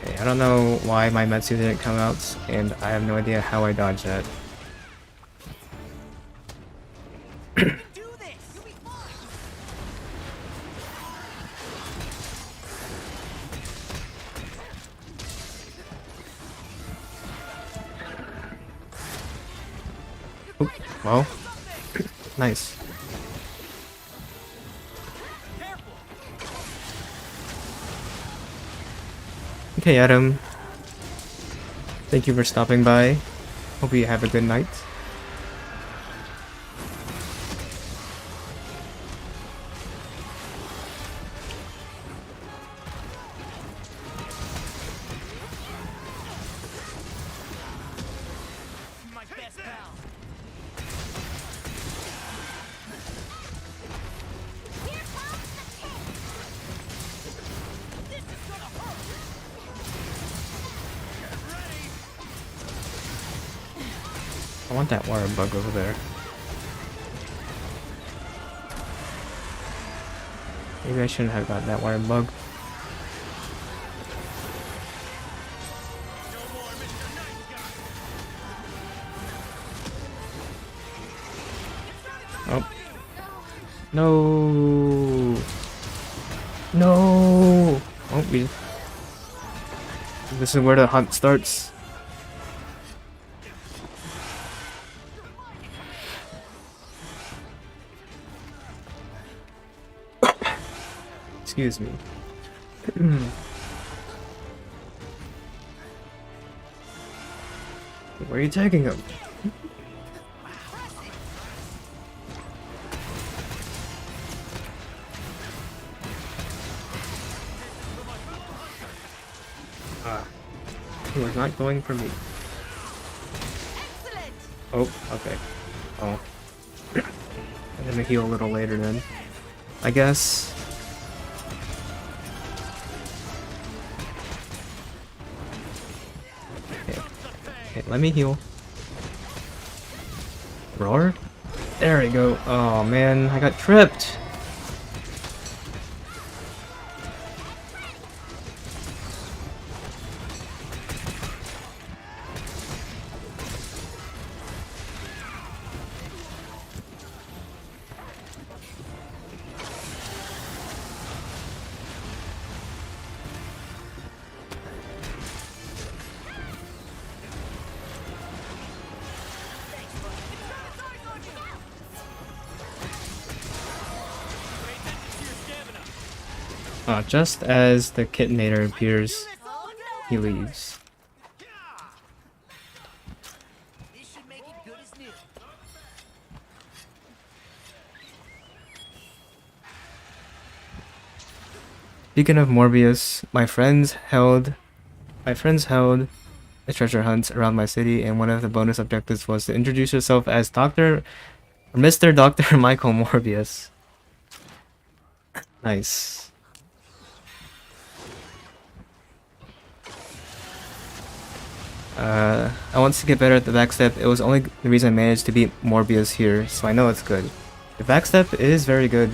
Okay, I don't know why my Metsu didn't come out, and I have no idea how I dodged that. Well, nice. Okay, Adam. Thank you for stopping by. Hope you have a good night. I want that wire bug over there. Maybe I shouldn't have got that wire bug. Oh. No. No. Oh, this is where the hunt starts. Excuse me. Where are you taking him? He was not going for me. Oh, okay. Oh. I'm gonna heal a little later then, I guess. Okay, let me heal. Roar? There we go. Oh man, I got tripped. Just as the Kitinator appears, he leaves. Speaking of Morbius, my friends held a treasure hunt around my city, and one of the bonus objectives was to introduce yourself as Mr. Dr. Michael Morbius. Nice. I want to get better at the backstep. It was only the reason I managed to beat Morbius here, so I know it's good. The backstep is very good.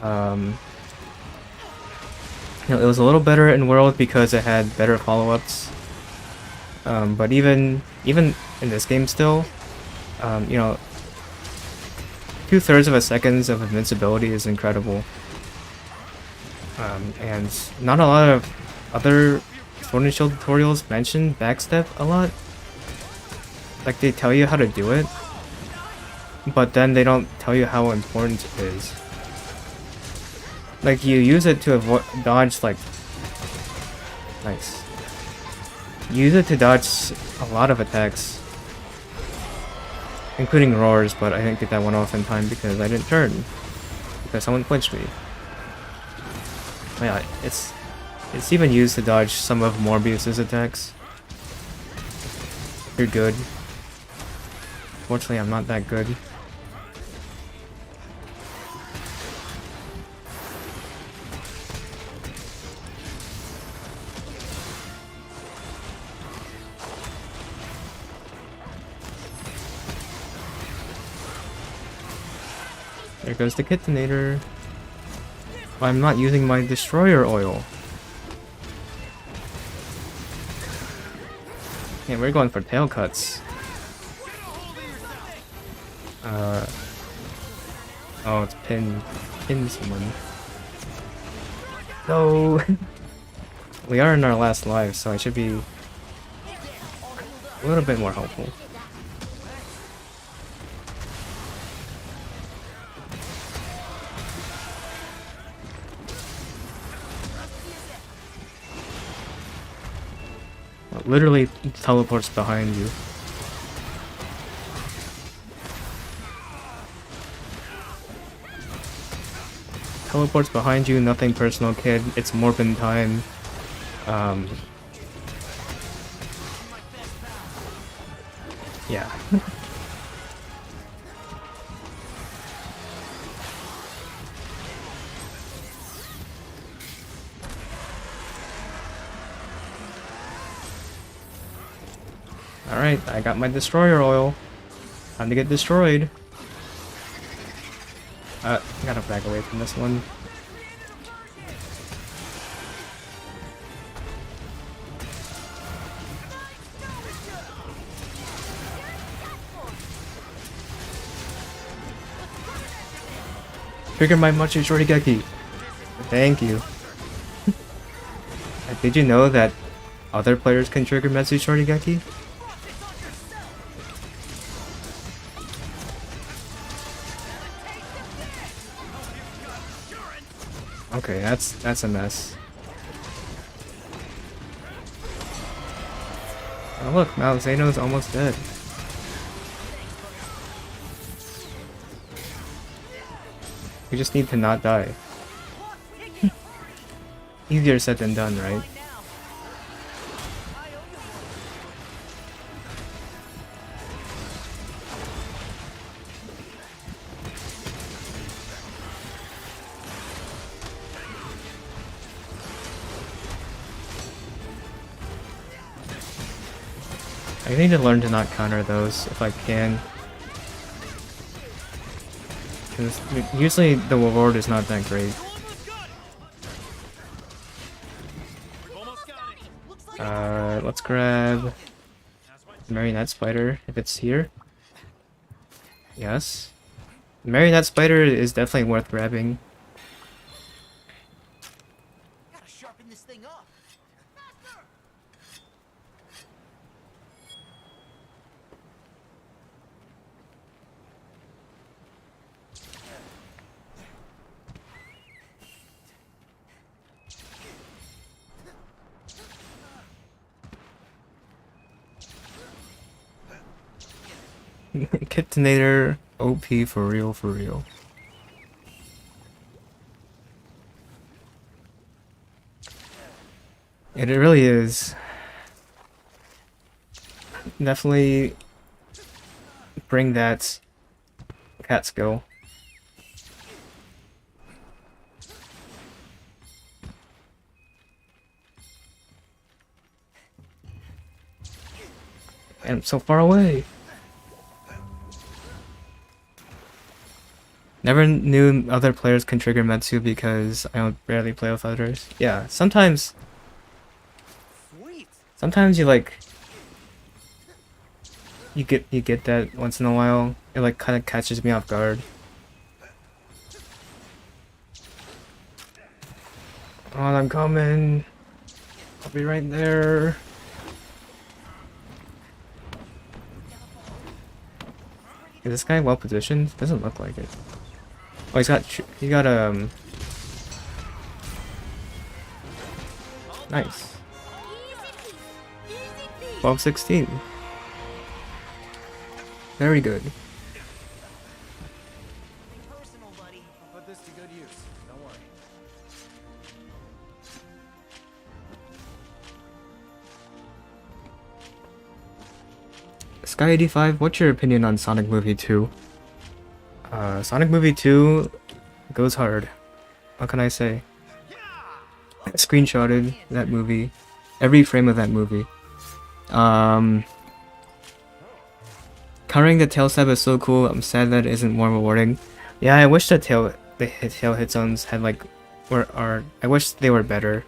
You know, it was a little better in World because it had better follow-ups. But even in this game still, you know, 2/3 of a second of invincibility is incredible. And not a lot of other Sword and Shield tutorials mention backstep a lot. Like, they tell you how to do it, but then they don't tell you how important it is. Like, you use it to dodge, like... Nice. You use it to dodge a lot of attacks, including roars, but I didn't get that one off in time because I didn't turn. Because someone flinched me. Oh yeah, it's even used to dodge some of Morbius's attacks. You're good. Fortunately, I'm not that good. There goes the Kitinator. I'm not using my destroyer oil. Yeah, we're going for tail cuts. Oh, it's pin someone. No. We are in our last life, so I should be a little bit more helpful. Literally teleports behind you. Teleports behind you, nothing personal, kid. It's Morbin time. Yeah. Alright, I got my destroyer oil. Time to get destroyed. Gotta back away from this one. Trigger my Metsu Shoryugeki. Thank you. Did you know that other players can trigger Metsu Shoryugeki? Okay, that's a mess. Oh look, Malzeno's almost dead. We just need to not die. Easier said than done, right? I need to learn to not counter those if I can. 'Cause usually the reward is not that great. Let's grab Marionette Spider if it's here. Yes. Marionette Spider is definitely worth grabbing. Gotta sharpen this thing up. Kitinator OP for real, for real. And it really is. Definitely bring that cat skill. And I'm so far away. Never knew other players can trigger Metsu because I don't barely play with others. Yeah, sometimes you like you get that once in a while. It like kind of catches me off guard. Oh, I'm coming. I'll be right there. Is this guy well positioned? Doesn't look like it. Oh, he got nice. 12-16. Very good. Personal, buddy. I'll put this to good use. Don't worry. Sky85, what's your opinion on Sonic Movie 2? Sonic Movie 2 goes hard. What can I say? I screenshotted that movie. Every frame of that movie. Covering the tail stab is so cool. I'm sad that it isn't more rewarding. Yeah, I wish the tail hit zones had like I wish they were better.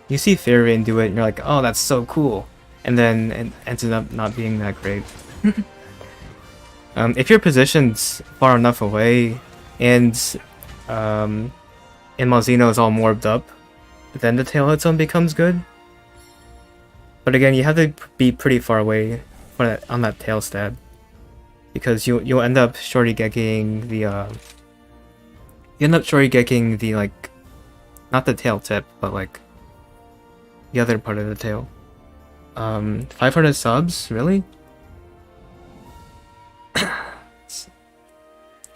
You see Fairy do it and you're like, oh, that's so cool. And then it ended up not being that great. If your position's far enough away and Malzeno is all morbed up, then the tail hit zone becomes good. But again, you have to be pretty far away for that, on that tail stab, because you'll end up Shoryugeking the like, not the tail tip, but like the other part of the tail. 500 subs, really?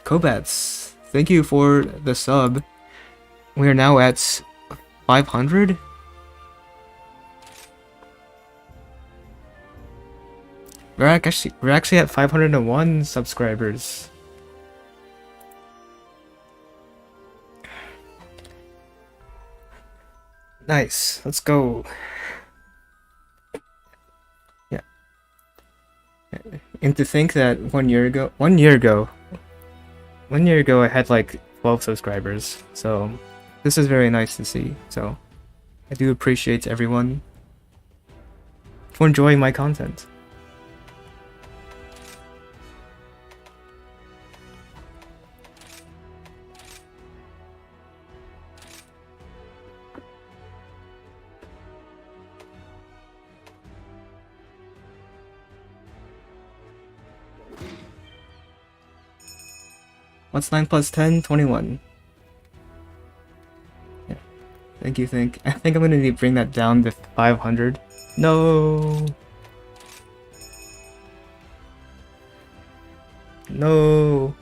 Kobats, thank you for the sub. We are now at 500. We're actually at 501 subscribers. Nice. Let's go. Yeah. And to think that 1 year ago I had like 12 subscribers. So this is very nice to see. So I do appreciate everyone for enjoying my content. What's 9 plus 10? 21. Yeah. Thank you, think. I think I'm gonna need to bring that down to 500. No! No!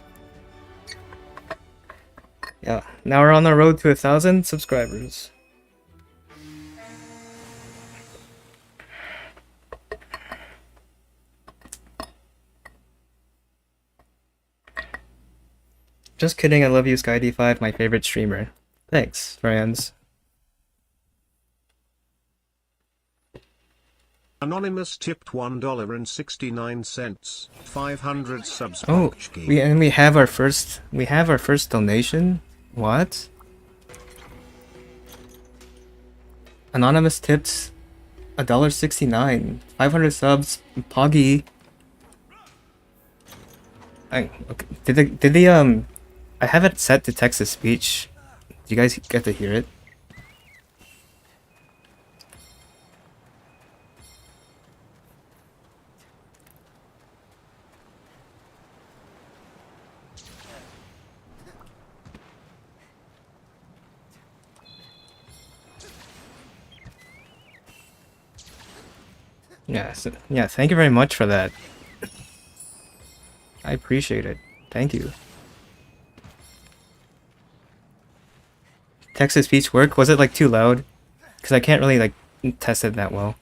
Yeah, now we're on the road to 1,000 subscribers. Just kidding, I love you, SkyD5, my favorite streamer. Thanks, friends. Anonymous tipped $1.69. 500 subs. Oh, PUBG. we have our first donation? What? Anonymous tipped $1.69. 500 subs. Poggy. Okay. Did they I have it set to text to speech. Do you guys get to hear it? Yeah, yeah, thank you very much for that. I appreciate it. Thank you. Text-to-speech work? Was it like too loud? Because I can't really like test it that well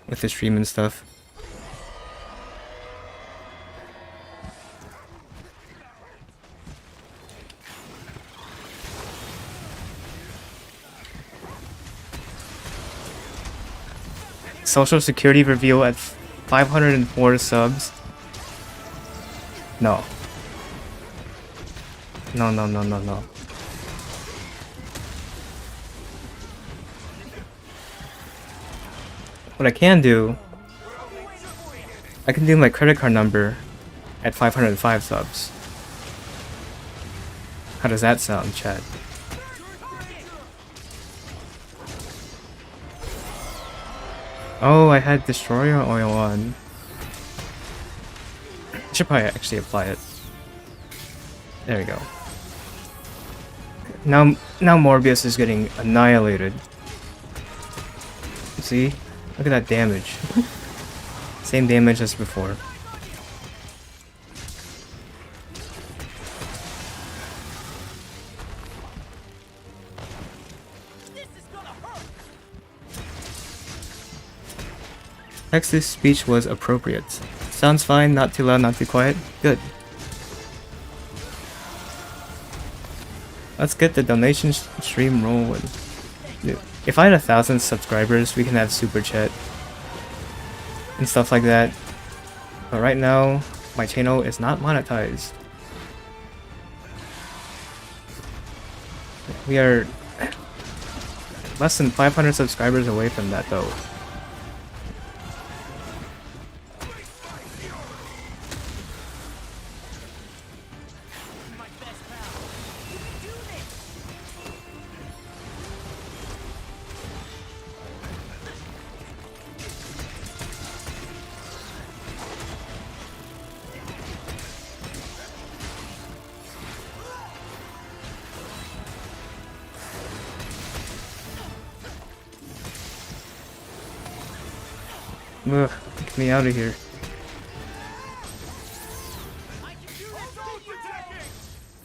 with the stream and stuff. Social security reveal at 504 subs. No. No, no, no, no, no. What I can do, I can do my credit card number at 505 subs. How does that sound, chat? Oh, I had Destroyer Oil on. I should probably actually apply it. There we go. Now Morbius is getting annihilated. See? Look at that damage. Same damage as before. Text-to-speech was appropriate. Sounds fine, not too loud, not too quiet. Good. Let's get the donation stream rolling. If I had 1,000 subscribers, we can have super chat and stuff like that. But right now, my channel is not monetized. We are less than 500 subscribers away from that though. Ugh, get me out of here.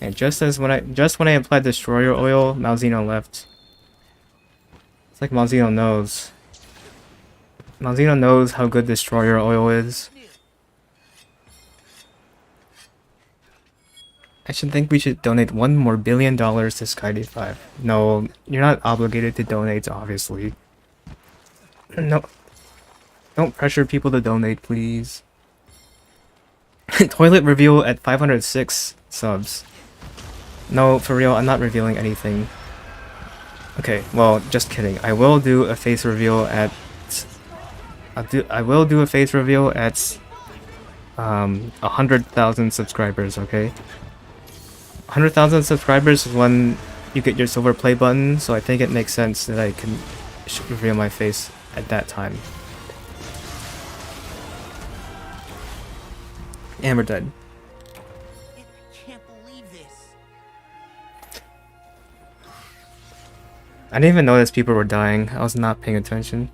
And just when I applied Destroyer Oil, Malzeno left. It's like Malzeno knows. Malzeno knows how good Destroyer Oil is. I should think we should donate $1 more billion to SkyD5. No, you're not obligated to donate, obviously. No. Don't pressure people to donate, please. Toilet reveal at 506 subs. No, for real, I'm not revealing anything. Okay, well, just kidding. I will do a face reveal at... I will do a face reveal at 100,000 subscribers, okay? 100,000 subscribers is when you get your silver play button, so I think it makes sense that I can reveal my face at that time. And we're dead. I can't believe I didn't even notice people were dying. I was not paying attention.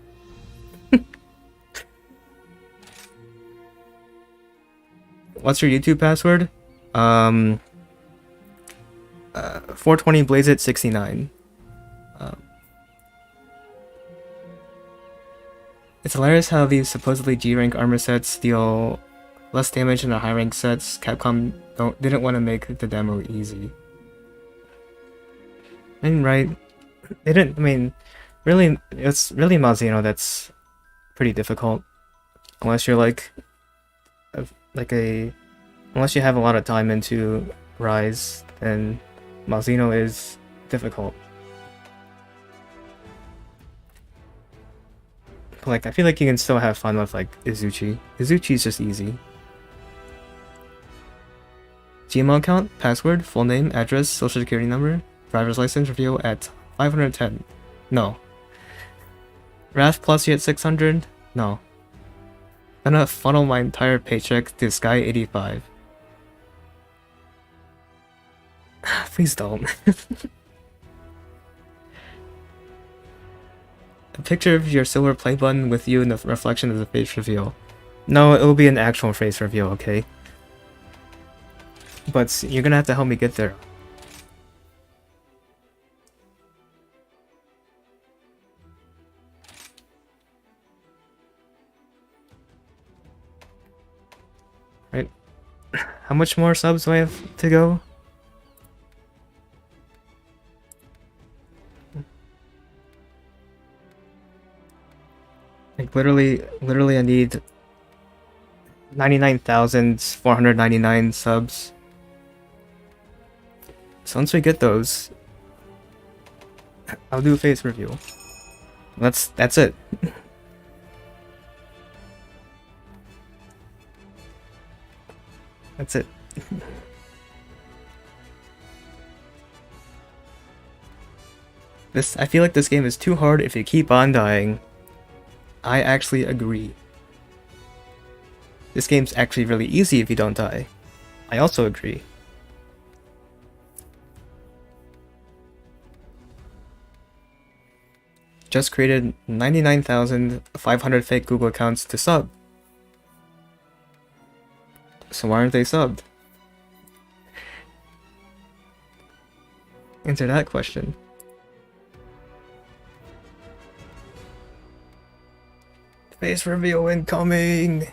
What's your YouTube password? 420 blaze it 69. It's hilarious how these supposedly G-rank armor sets deal less damage than the high-rank sets. Capcom didn't want to make the demo easy. I mean, right? They didn't. I mean, really, it's really Mazino that's pretty difficult, unless you're like unless you have a lot of time into Rise, then Mazino is difficult. But, like, I feel like you can still have fun with like Izuchi. Izuchi's just easy. Gmail account, password, full name, address, social security number, driver's license reveal at 510. No. Wrath plus you at 600? No. Gonna funnel my entire paycheck to Sky 85. Please don't. A picture of your silver play button with you in the reflection of the face reveal. No, it will be an actual face reveal, okay? But you're gonna have to help me get there. Right? How much more subs do I have to go? Like literally I need 99,499 subs. So once we get those, I'll do a face review. That's it. That's it. I feel like this game is too hard if you keep on dying. I actually agree. This game's actually really easy if you don't die. I also agree. Just created 99,500 fake Google accounts to sub. So why aren't they subbed? Answer that question. Face reveal incoming!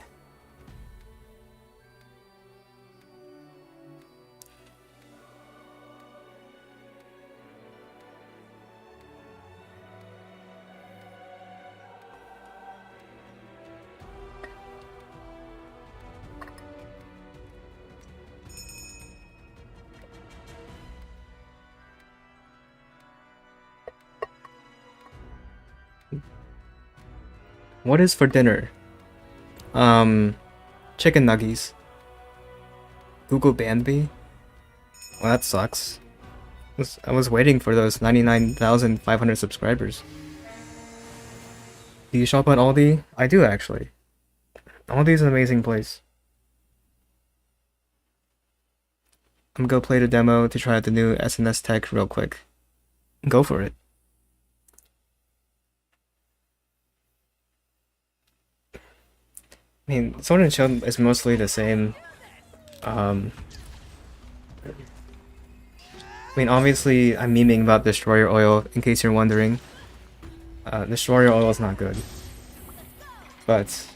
What is for dinner? Chicken nuggies. Google banned me? Well, that sucks. I was waiting for those 99,500 subscribers. Do you shop at Aldi? I do, actually. Aldi's an amazing place. I'm gonna go play the demo to try out the new SNS tech real quick. Go for it. I mean, Sword and Shield is mostly the same. I mean, obviously, I'm memeing about Destroyer Oil, in case you're wondering. Destroyer Oil is not good. But,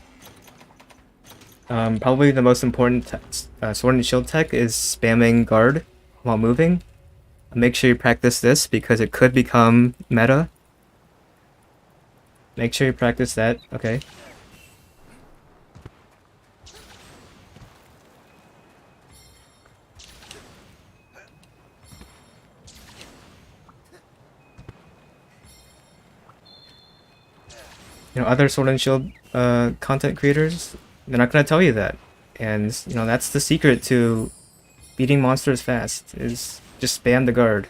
probably the most important Sword and Shield tech is spamming guard while moving. Make sure you practice this, because it could become meta. Make sure you practice that, okay? You know, other Sword and Shield content creators, they're not going to tell you that. And, you know, that's the secret to beating monsters fast, is just spam the guard.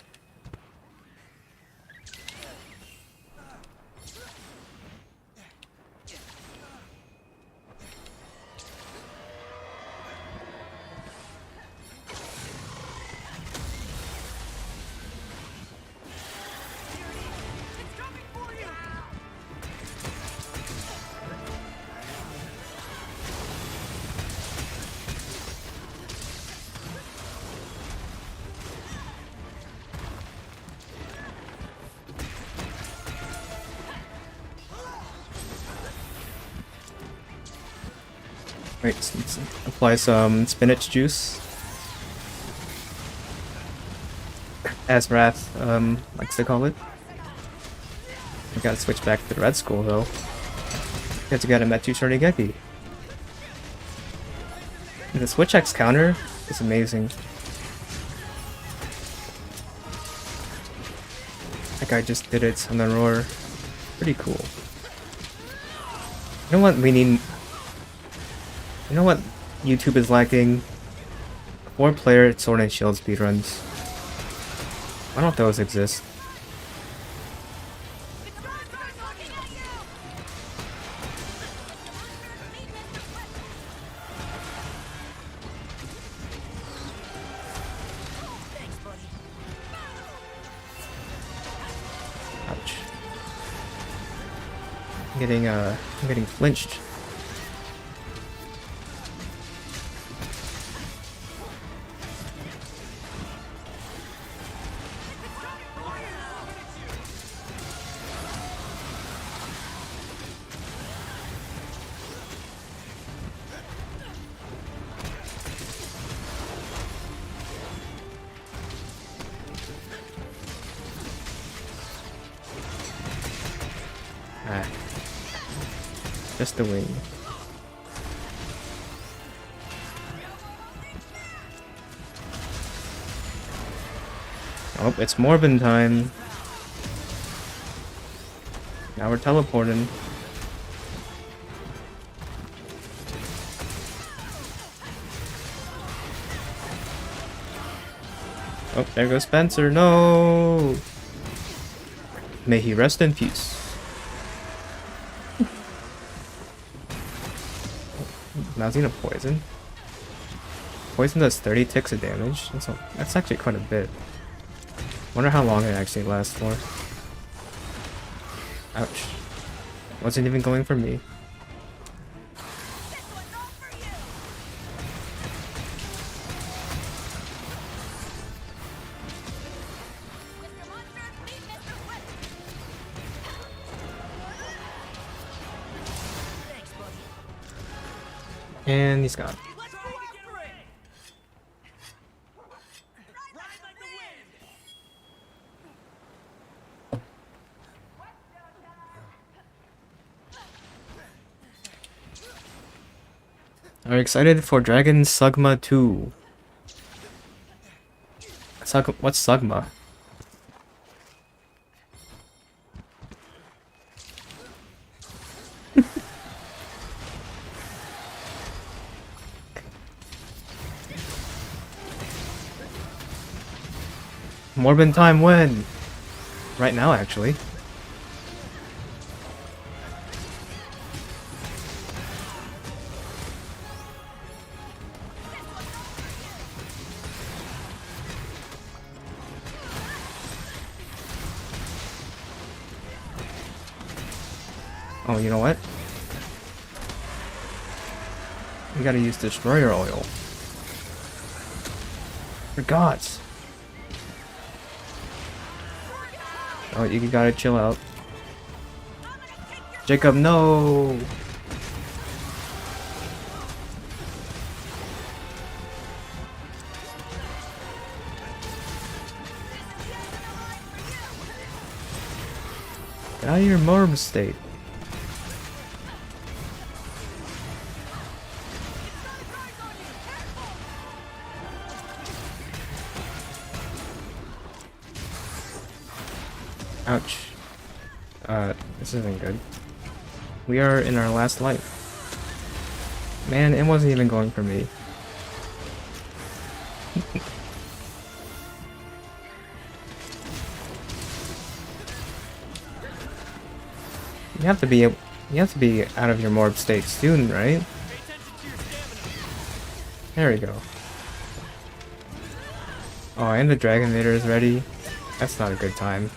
Wait, apply some spinach juice. As Wrath likes to call it. We gotta switch back to the red school though. Because we got a Metsu Shoryugeki. The switch X counter is amazing. That guy just did it on the roar. Pretty cool. You know what we need? You know what YouTube is lacking? 4-player Sword and Shield speedruns. Why don't those exist? Ouch. I'm getting flinched. Ah. Just the wing. Oh, it's Morbin time. Now we're teleporting. Oh, there goes Spencer. No! May he rest in peace. Now he's gonna poison. Poison does 30 ticks of damage. That's actually quite a bit. Wonder how long it actually lasts for. Ouch. Wasn't even going for me. And he's gone. Are you excited for Dragon Sugma 2? What's Sugma? Morbin time when? Right now, actually. Oh, you know what? We gotta use Destroyer Oil. For gods. Oh, you gotta chill out. Jacob, no! Get out of your morb state. Ouch. This isn't good. We are in our last life. Man, it wasn't even going for me. You have to be out of your morb state soon, right? There we go. Oh, and the Dragon Vader is ready. That's not a good time.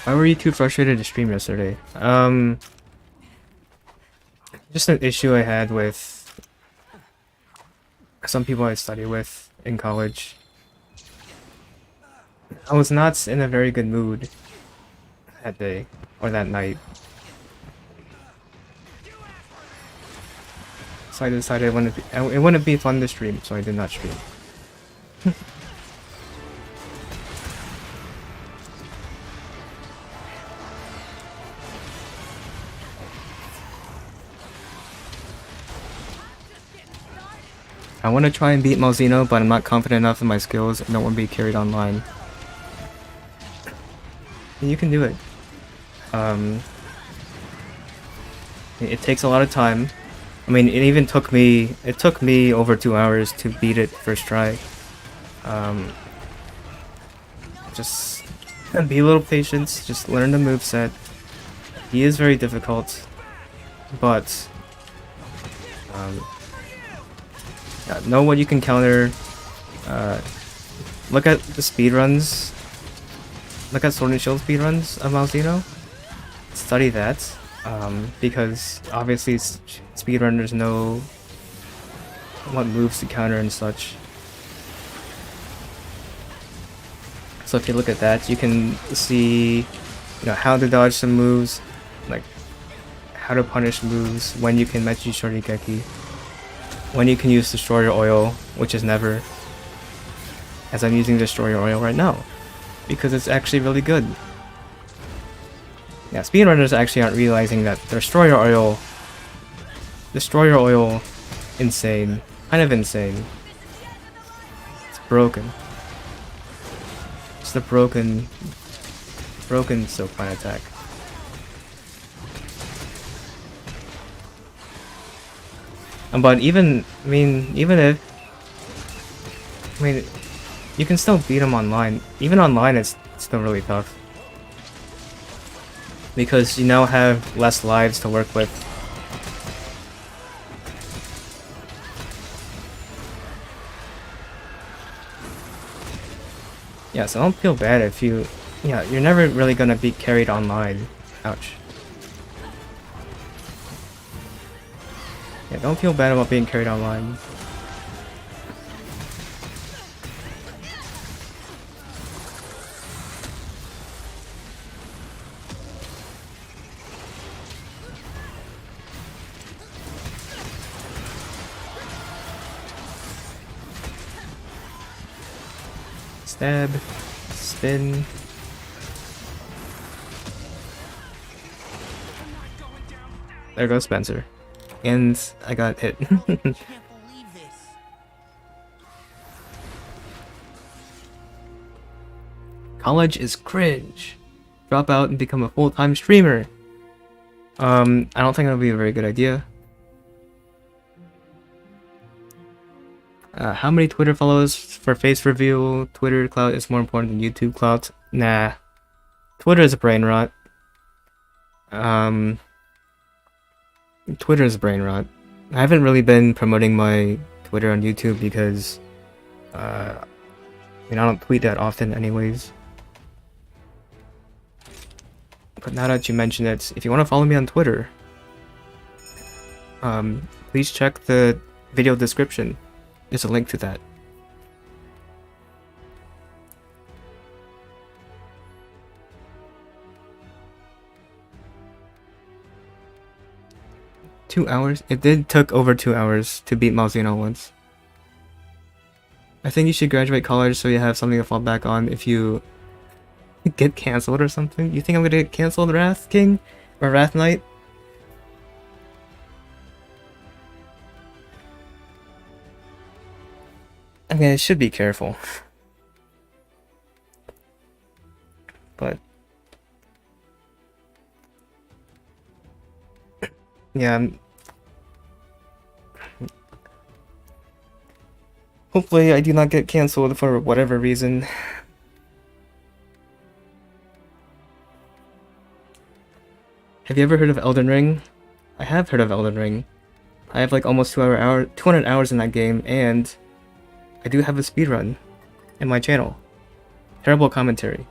Why were you too frustrated to stream yesterday? Just an issue I had with some people I study with in college. I was not in a very good mood that day or that night. So I decided it wouldn't be fun to stream, so I did not stream. I want to try and beat Malzeno, but I'm not confident enough in my skills and don't want to be carried online. You can do it. It takes a lot of time. I mean, it took me over 2 hours to beat it first try. Just be a little patient, just learn the moveset. He is very difficult, but know what you can counter. Look at the speedruns. Look at Sword and Shield speedruns of Malzeno. Study that, because obviously speedrunners know what moves to counter and such. So if you look at that, you can see, how to dodge some moves, like how to punish moves, when you can Metsu Shoryugeki, when you can use Destroyer Oil, which is never, as I'm using Destroyer Oil right now, because it's actually really good. Yeah, speedrunners actually aren't realizing that Destroyer Oil, insane, kind of insane. It's broken. It's the broken Silk Line attack. But even if you can still beat him online. Even online, it's still really tough because you now have less lives to work with. Yeah, so don't feel bad if you're never really gonna be carried online. Ouch. Yeah, don't feel bad about being carried online. Stab, spin. There goes Spencer. And I got hit. Can't believe this. College is cringe. Drop out and become a full-time streamer. I don't think that'll be a very good idea. How many Twitter follows for face reveal? Twitter clout is more important than YouTube clout. Nah. Twitter is a brain rot. Twitter is brain rot. I haven't really been promoting my Twitter on YouTube because I don't tweet that often anyways. But now that you mention it, if you want to follow me on Twitter, please check the video description. There's a link to that. Two hours? It did took over 2 hours to beat Malzeno once. I think you should graduate college so you have something to fall back on if you get cancelled or something. You think I'm gonna get cancelled, Wrath King? Or Wrath Knight? I mean, I should be careful. But yeah, hopefully I do not get cancelled for whatever reason. Have you ever heard of Elden Ring? I have heard of Elden Ring. I have like almost 200 hours in that game, and I do have a speedrun in my channel. Terrible commentary.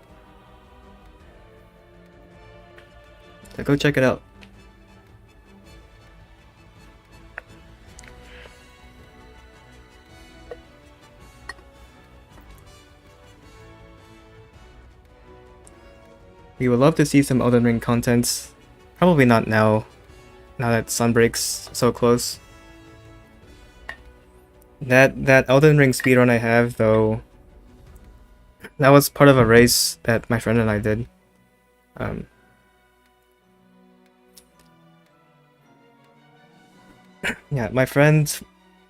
So go check it out. We would love to see some Elden Ring content. Probably not now, now that Sunbreak's so close. That Elden Ring speedrun I have, though, that was part of a race that my friend and I did. Yeah, my friend,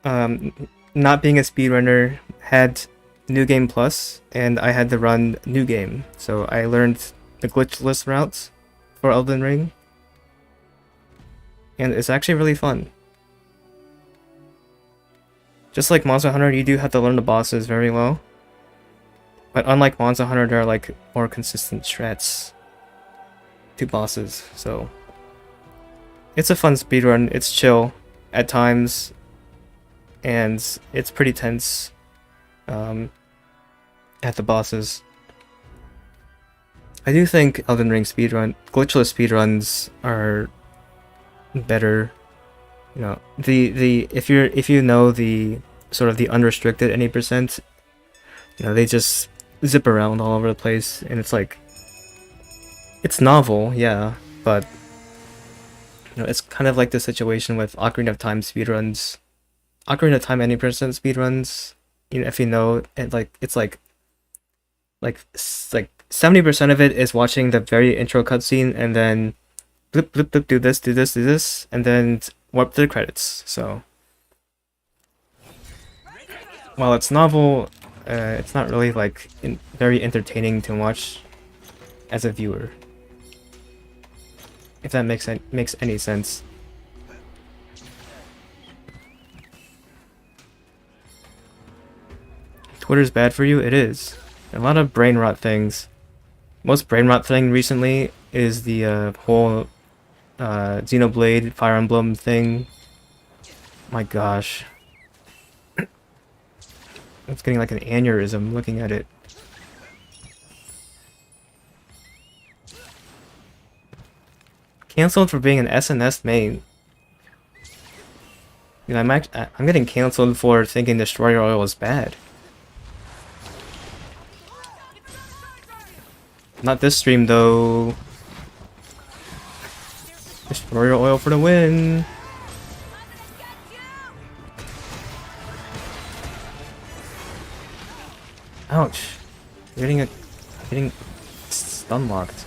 not being a speedrunner, had New Game Plus, and I had to run New Game. So I learned the glitchless routes for Elden Ring, and it's actually really fun. Just like Monster Hunter, you do have to learn the bosses very well. But unlike Monster Hunter, there are like more consistent strats to bosses, so it's a fun speedrun. It's chill at times, and it's pretty tense at the bosses. I do think Elden Ring glitchless speedruns are better. You know, if you know the sort of the unrestricted any percent, you know, they just zip around all over the place, and it's like, it's novel, yeah, but you know, it's kind of like the situation with Ocarina of Time speedruns. Ocarina of Time any percent speedruns, you know, if you know, and like it's like 70% of it is watching the very intro cutscene and then blip blip blip, do this, and then warp to the credits. So while it's novel, it's not really like very entertaining to watch as a viewer, if that makes any sense. Twitter's bad for you? It is. A lot of brain rot things. Most brain rot thing recently is the whole Xenoblade Fire Emblem thing. My gosh. It's getting like an aneurysm looking at it. Cancelled for being an SNS main. You know, I'm getting cancelled for thinking Destroyer Oil is bad. Not this stream though. Destroyer Oil for the win. Ouch. Getting stun locked.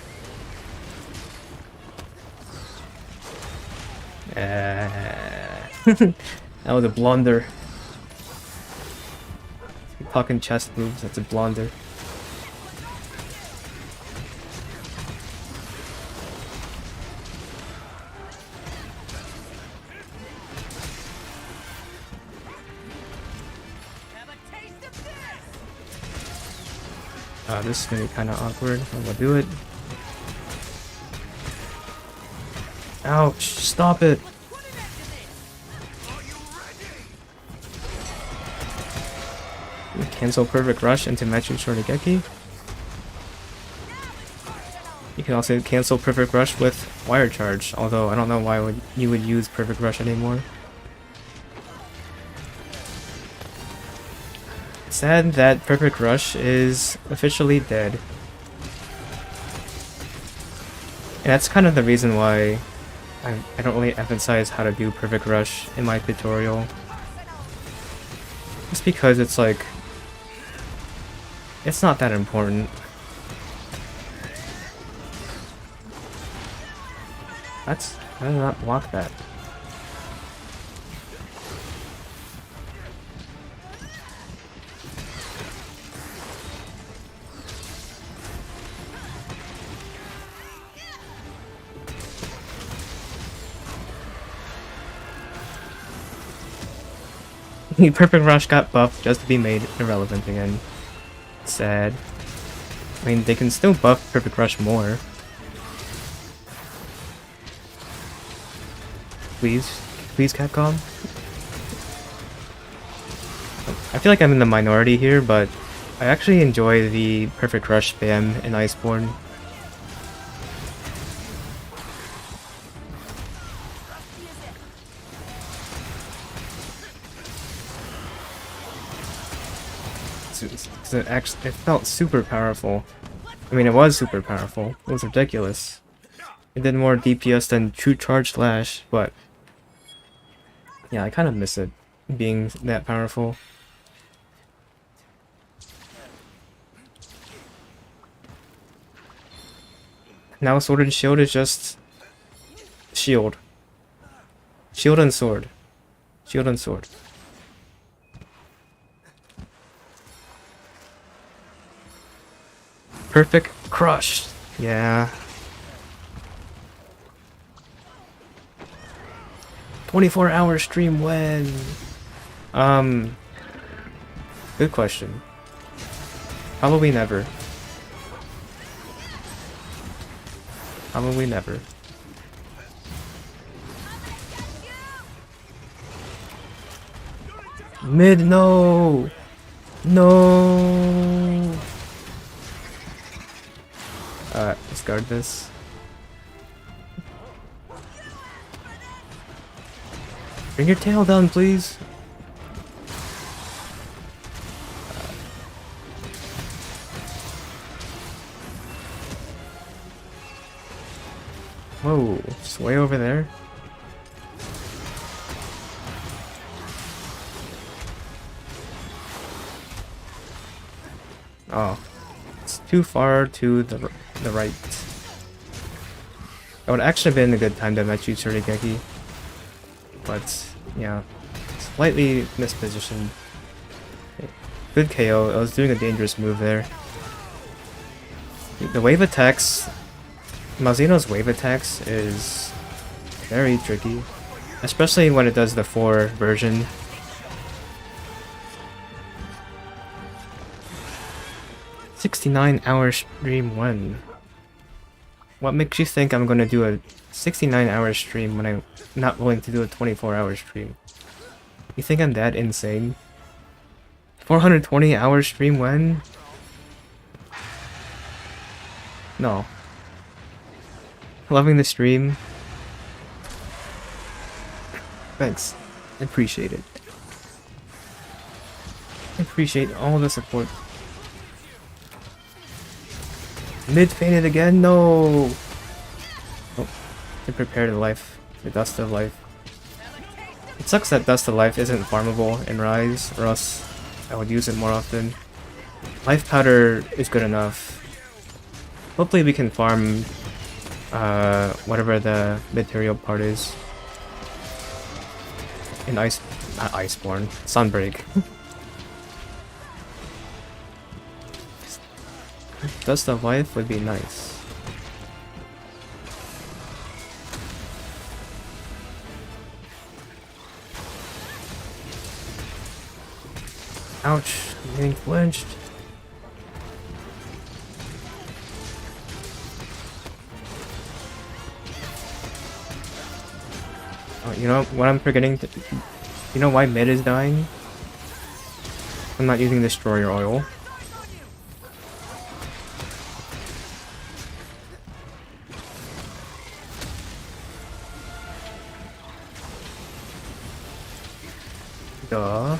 That was a blunder. Talking chest moves, that's a blunder. This is gonna be kind of awkward. I'm gonna do it. Ouch! Stop it! Cancel Perfect Rush into Metsu Shoryugeki. You can also cancel Perfect Rush with Wire Charge, although I don't know why you would use Perfect Rush anymore. Sad that Perfect Rush is officially dead. And that's kind of the reason why I don't really emphasize how to do Perfect Rush in my tutorial. Just because it's like, it's not that important. How did I not block that? Perfect Rush got buffed just to be made irrelevant again. Sad. I mean, they can still buff Perfect Rush more. Please? Please, Capcom? I feel like I'm in the minority here, but I actually enjoy the Perfect Rush spam in Iceborne. It felt super powerful. I mean, it was super powerful. It was ridiculous. It did more DPS than True Charge Slash, but yeah, I kind of miss it being that powerful. Now Sword and Shield is just shield. Shield and sword. Shield and sword. Perfect crush. Yeah. 24-hour stream when? Good question. Probably never. Probably never. Mid, no! No! Let's guard this. Bring your tail down, please. Whoa, it's way over there. Oh, it's too far to the right. That would actually have been a good time to Metsu Shoryugeki. But, yeah, slightly mispositioned. Good KO, I was doing a dangerous move there. The wave attacks, Malzeno's wave attacks is very tricky. Especially when it does the 4 version. "69-hour stream when?" What makes you think I'm gonna do a 69-hour stream when I'm not willing to do a 24-hour stream? You think I'm that insane? 420-hour stream when? No. Loving the stream. Thanks. I appreciate it. I appreciate all the support. Mid fainted again? No! Oh, to prepare to life. The Dust of Life. It sucks that Dust of Life isn't farmable in Rise, or else I would use it more often. Life Powder is good enough. Hopefully we can farm whatever the material part is. In not Iceborne. Sunbreak. Dust of Life would be nice. Ouch, I'm getting flinched. Oh, you know what I'm forgetting to... You know why mid is dying? I'm not using Destroyer Oil. Duh.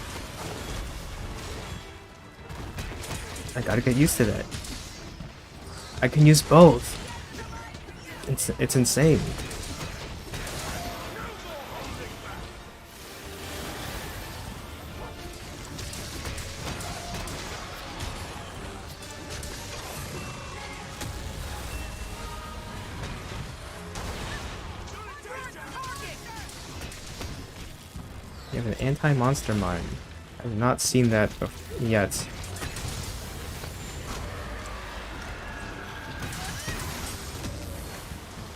I gotta get used to that. I can use both. It's insane. You have an anti-monster mine. I've not seen that yet.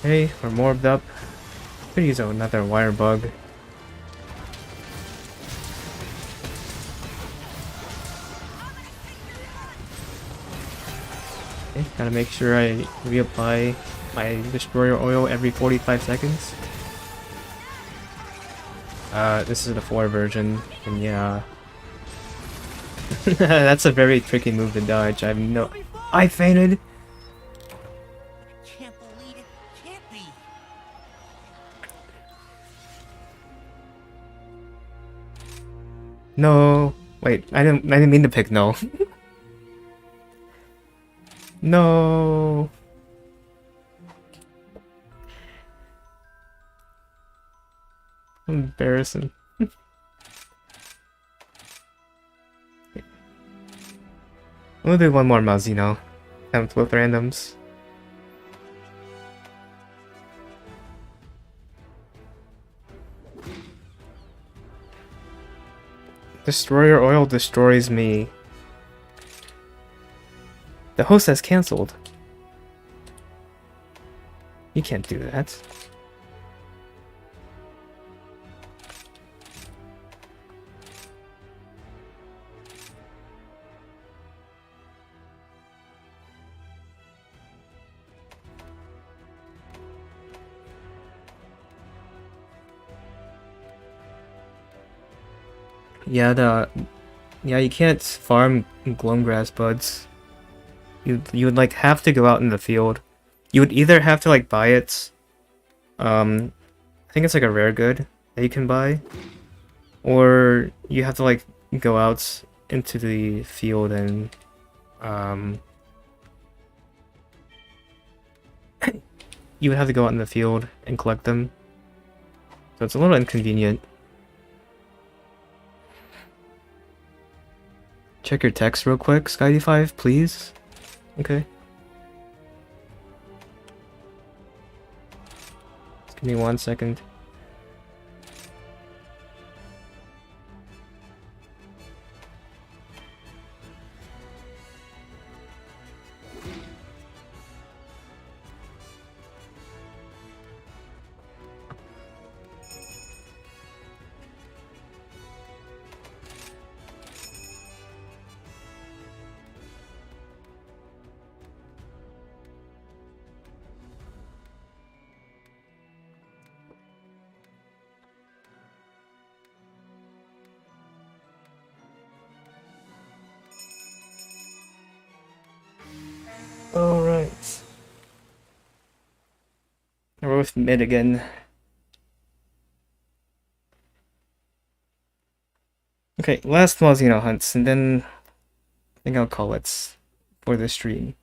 Okay, we're morbed up. Could use another wire bug. Okay, gotta make sure I reapply my Destroyer Oil every 45 seconds. This is the 4 version, and yeah. That's a very tricky move to dodge. I fainted! Can't believe it. Can't be. No! Wait, I didn't mean to pick no. No. Embarrassing. We'll do one more Mazino. Attempt with randoms. Destroyer oil destroys me. The host has cancelled. You can't do that. Yeah, you can't farm gloam grass buds. You would like have to go out in the field. You would either have to like buy it. I think it's like a rare good that you can buy, or you have to like go out into the field and you would have to go out in the field and collect them. So it's a little inconvenient. Check your text real quick, Skydy5, please. Okay. Just give me 1 second. Alright. We're with mid again. Okay, last Mozino hunts, and then I think I'll call it for the stream.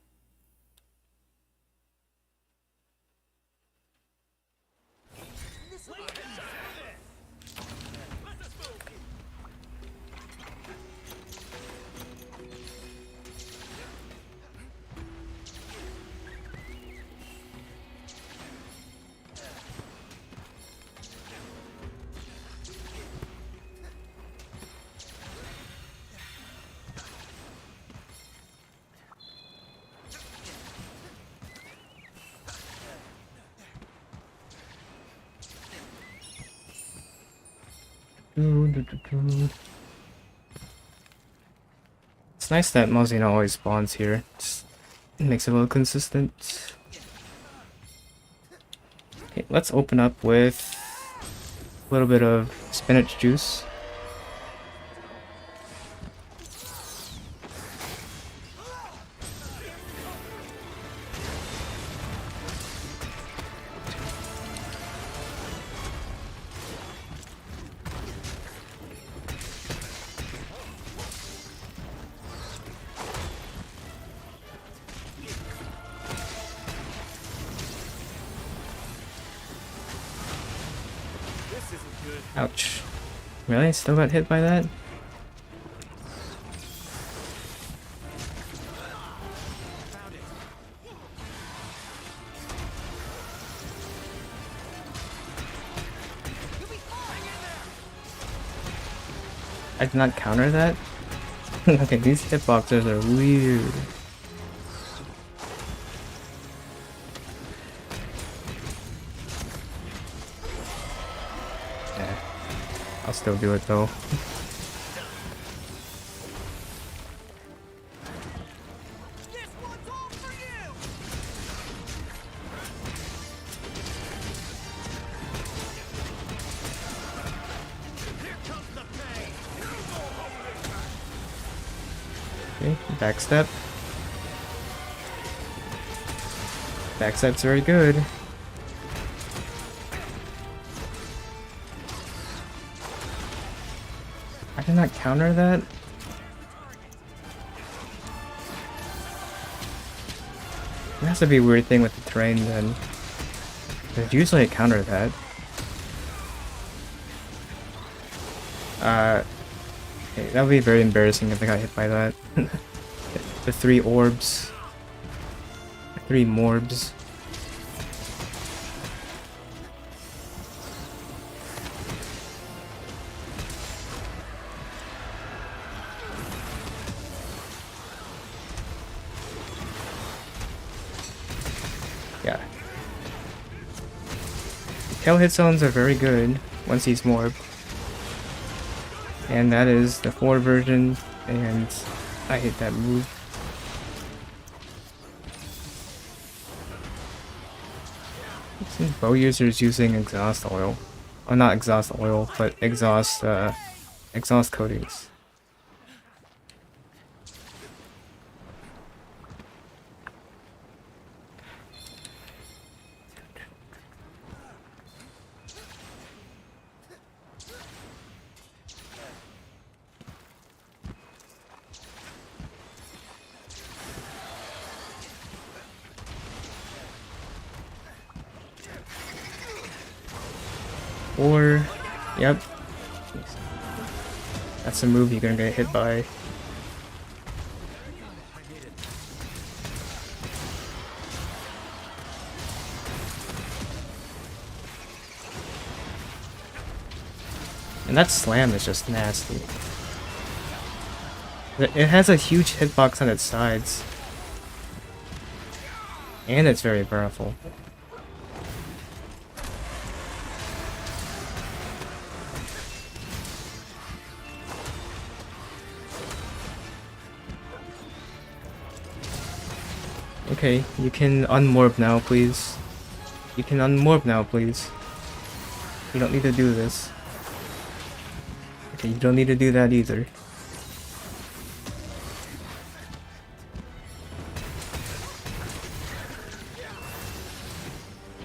It's nice that Mozino always spawns here. Just makes it a little consistent. Okay, let's open up with a little bit of spinach juice. Ouch. Really? Still got hit by that? I did not counter that? Okay, these hitboxes are weird. I'll still do it though. Okay, backstep. Backstep's very good. I did not counter that. It has to be a weird thing with the terrain then. There's usually a counter to that. Okay, that would be very embarrassing if I got hit by that. The 3 orbs. 3 morbs. Yeah. Tail hit zones are very good once he's morbed. And that is the 4 version, and I hate that move. Bow users using exhaust oil. Well, not exhaust oil, but exhaust coatings. Or, yep. That's a move you're gonna get hit by. And that slam is just nasty. It has a huge hitbox on its sides. And it's very powerful. Okay, you can unmorph now, please. You can unmorph now, please. You don't need to do this. Okay, you don't need to do that either.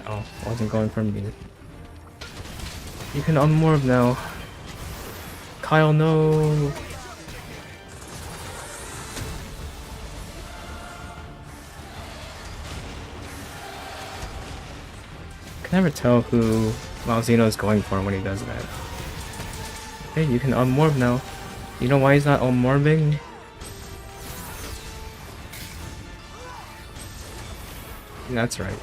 Oh, wasn't going for me. You can unmorph now. Kyle, no! I can never tell who Malzeno is going for when he does that. Okay, you can unmorph now. You know why he's not unmorphing? That's right.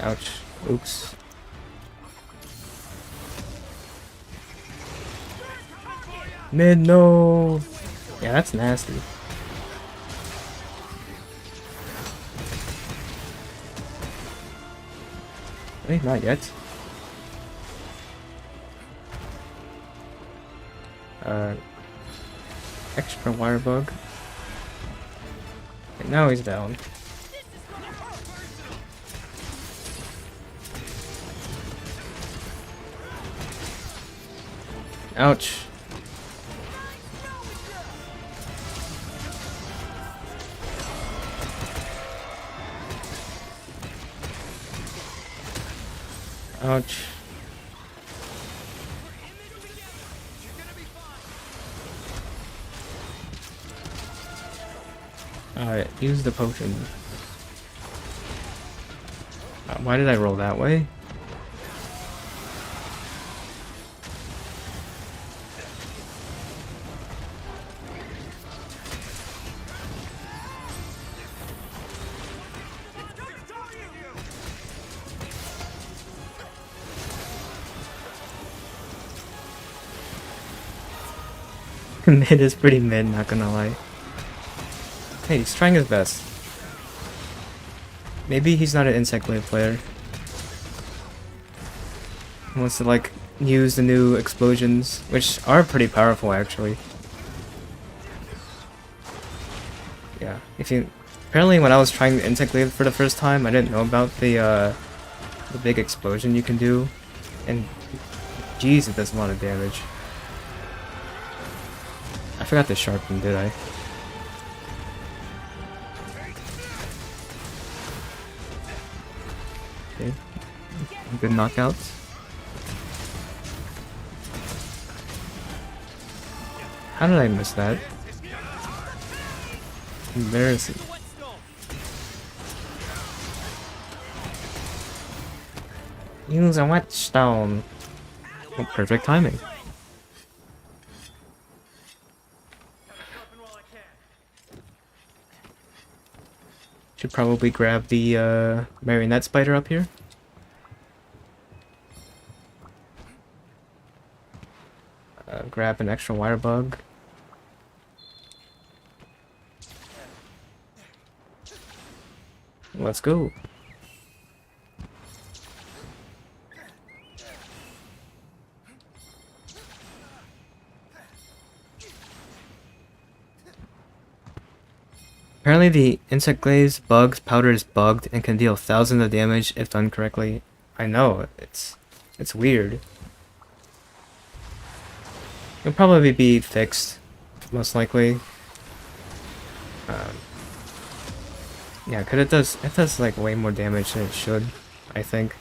Ouch. Oops. Mid, no! Yeah, that's nasty. Wait, not yet. Extra wire bug. And now he's down. Ouch. Ouch. Alright, use the potion. Why did I roll that way? Mid is pretty mid, not gonna lie. Hey, he's trying his best. Maybe he's not an insect wave player. He wants to like use the new explosions, which are pretty powerful actually. Yeah, if you apparently when I was trying the insect wave for the first time, I didn't know about the big explosion you can do, and jeez, it does a lot of damage. I forgot to sharpen, did I? Okay. Good knockouts. How did I miss that? Embarrassing. Use a whetstone. Oh, perfect timing. Should probably grab the marionette spider up here. Grab an extra wire bug. Let's go. Apparently the insect glaze bugs powder is bugged and can deal thousands of damage if done correctly. I know, it's weird. It'll probably be fixed, most likely. Yeah, cause it does like way more damage than it should, I think.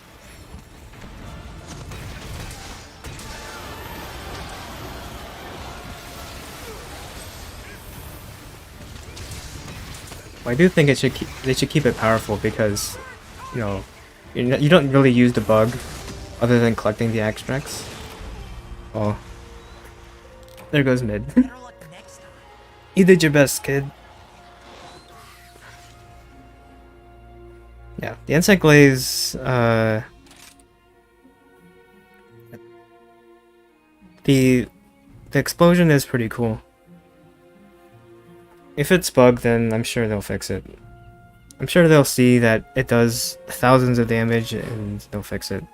I do think they should keep it powerful because, you know, you don't really use the bug other than collecting the extracts. Oh, there goes mid. Better luck next time. You did your best, kid. Yeah, the insect glaze. The explosion is pretty cool. If it's bugged, then I'm sure they'll fix it. I'm sure they'll see that it does thousands of damage and they'll fix it.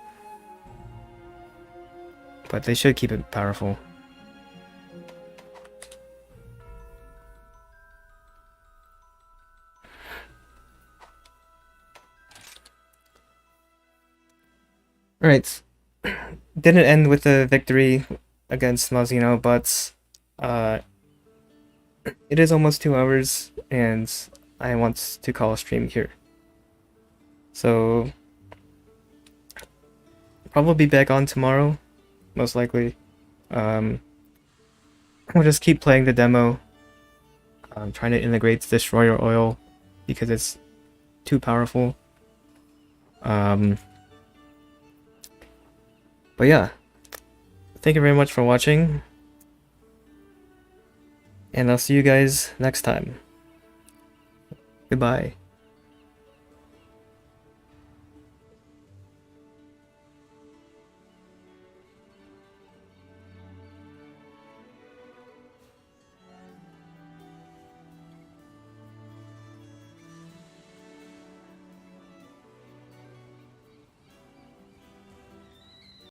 But they should keep it powerful. Alright. Didn't end with a victory against Mazino, but it is almost 2 hours, and I want to call a stream here. So, probably be back on tomorrow, most likely. We'll just keep playing the demo. I'm trying to integrate Destroyer Oil because it's too powerful. But yeah, thank you very much for watching. And I'll see you guys next time. Goodbye.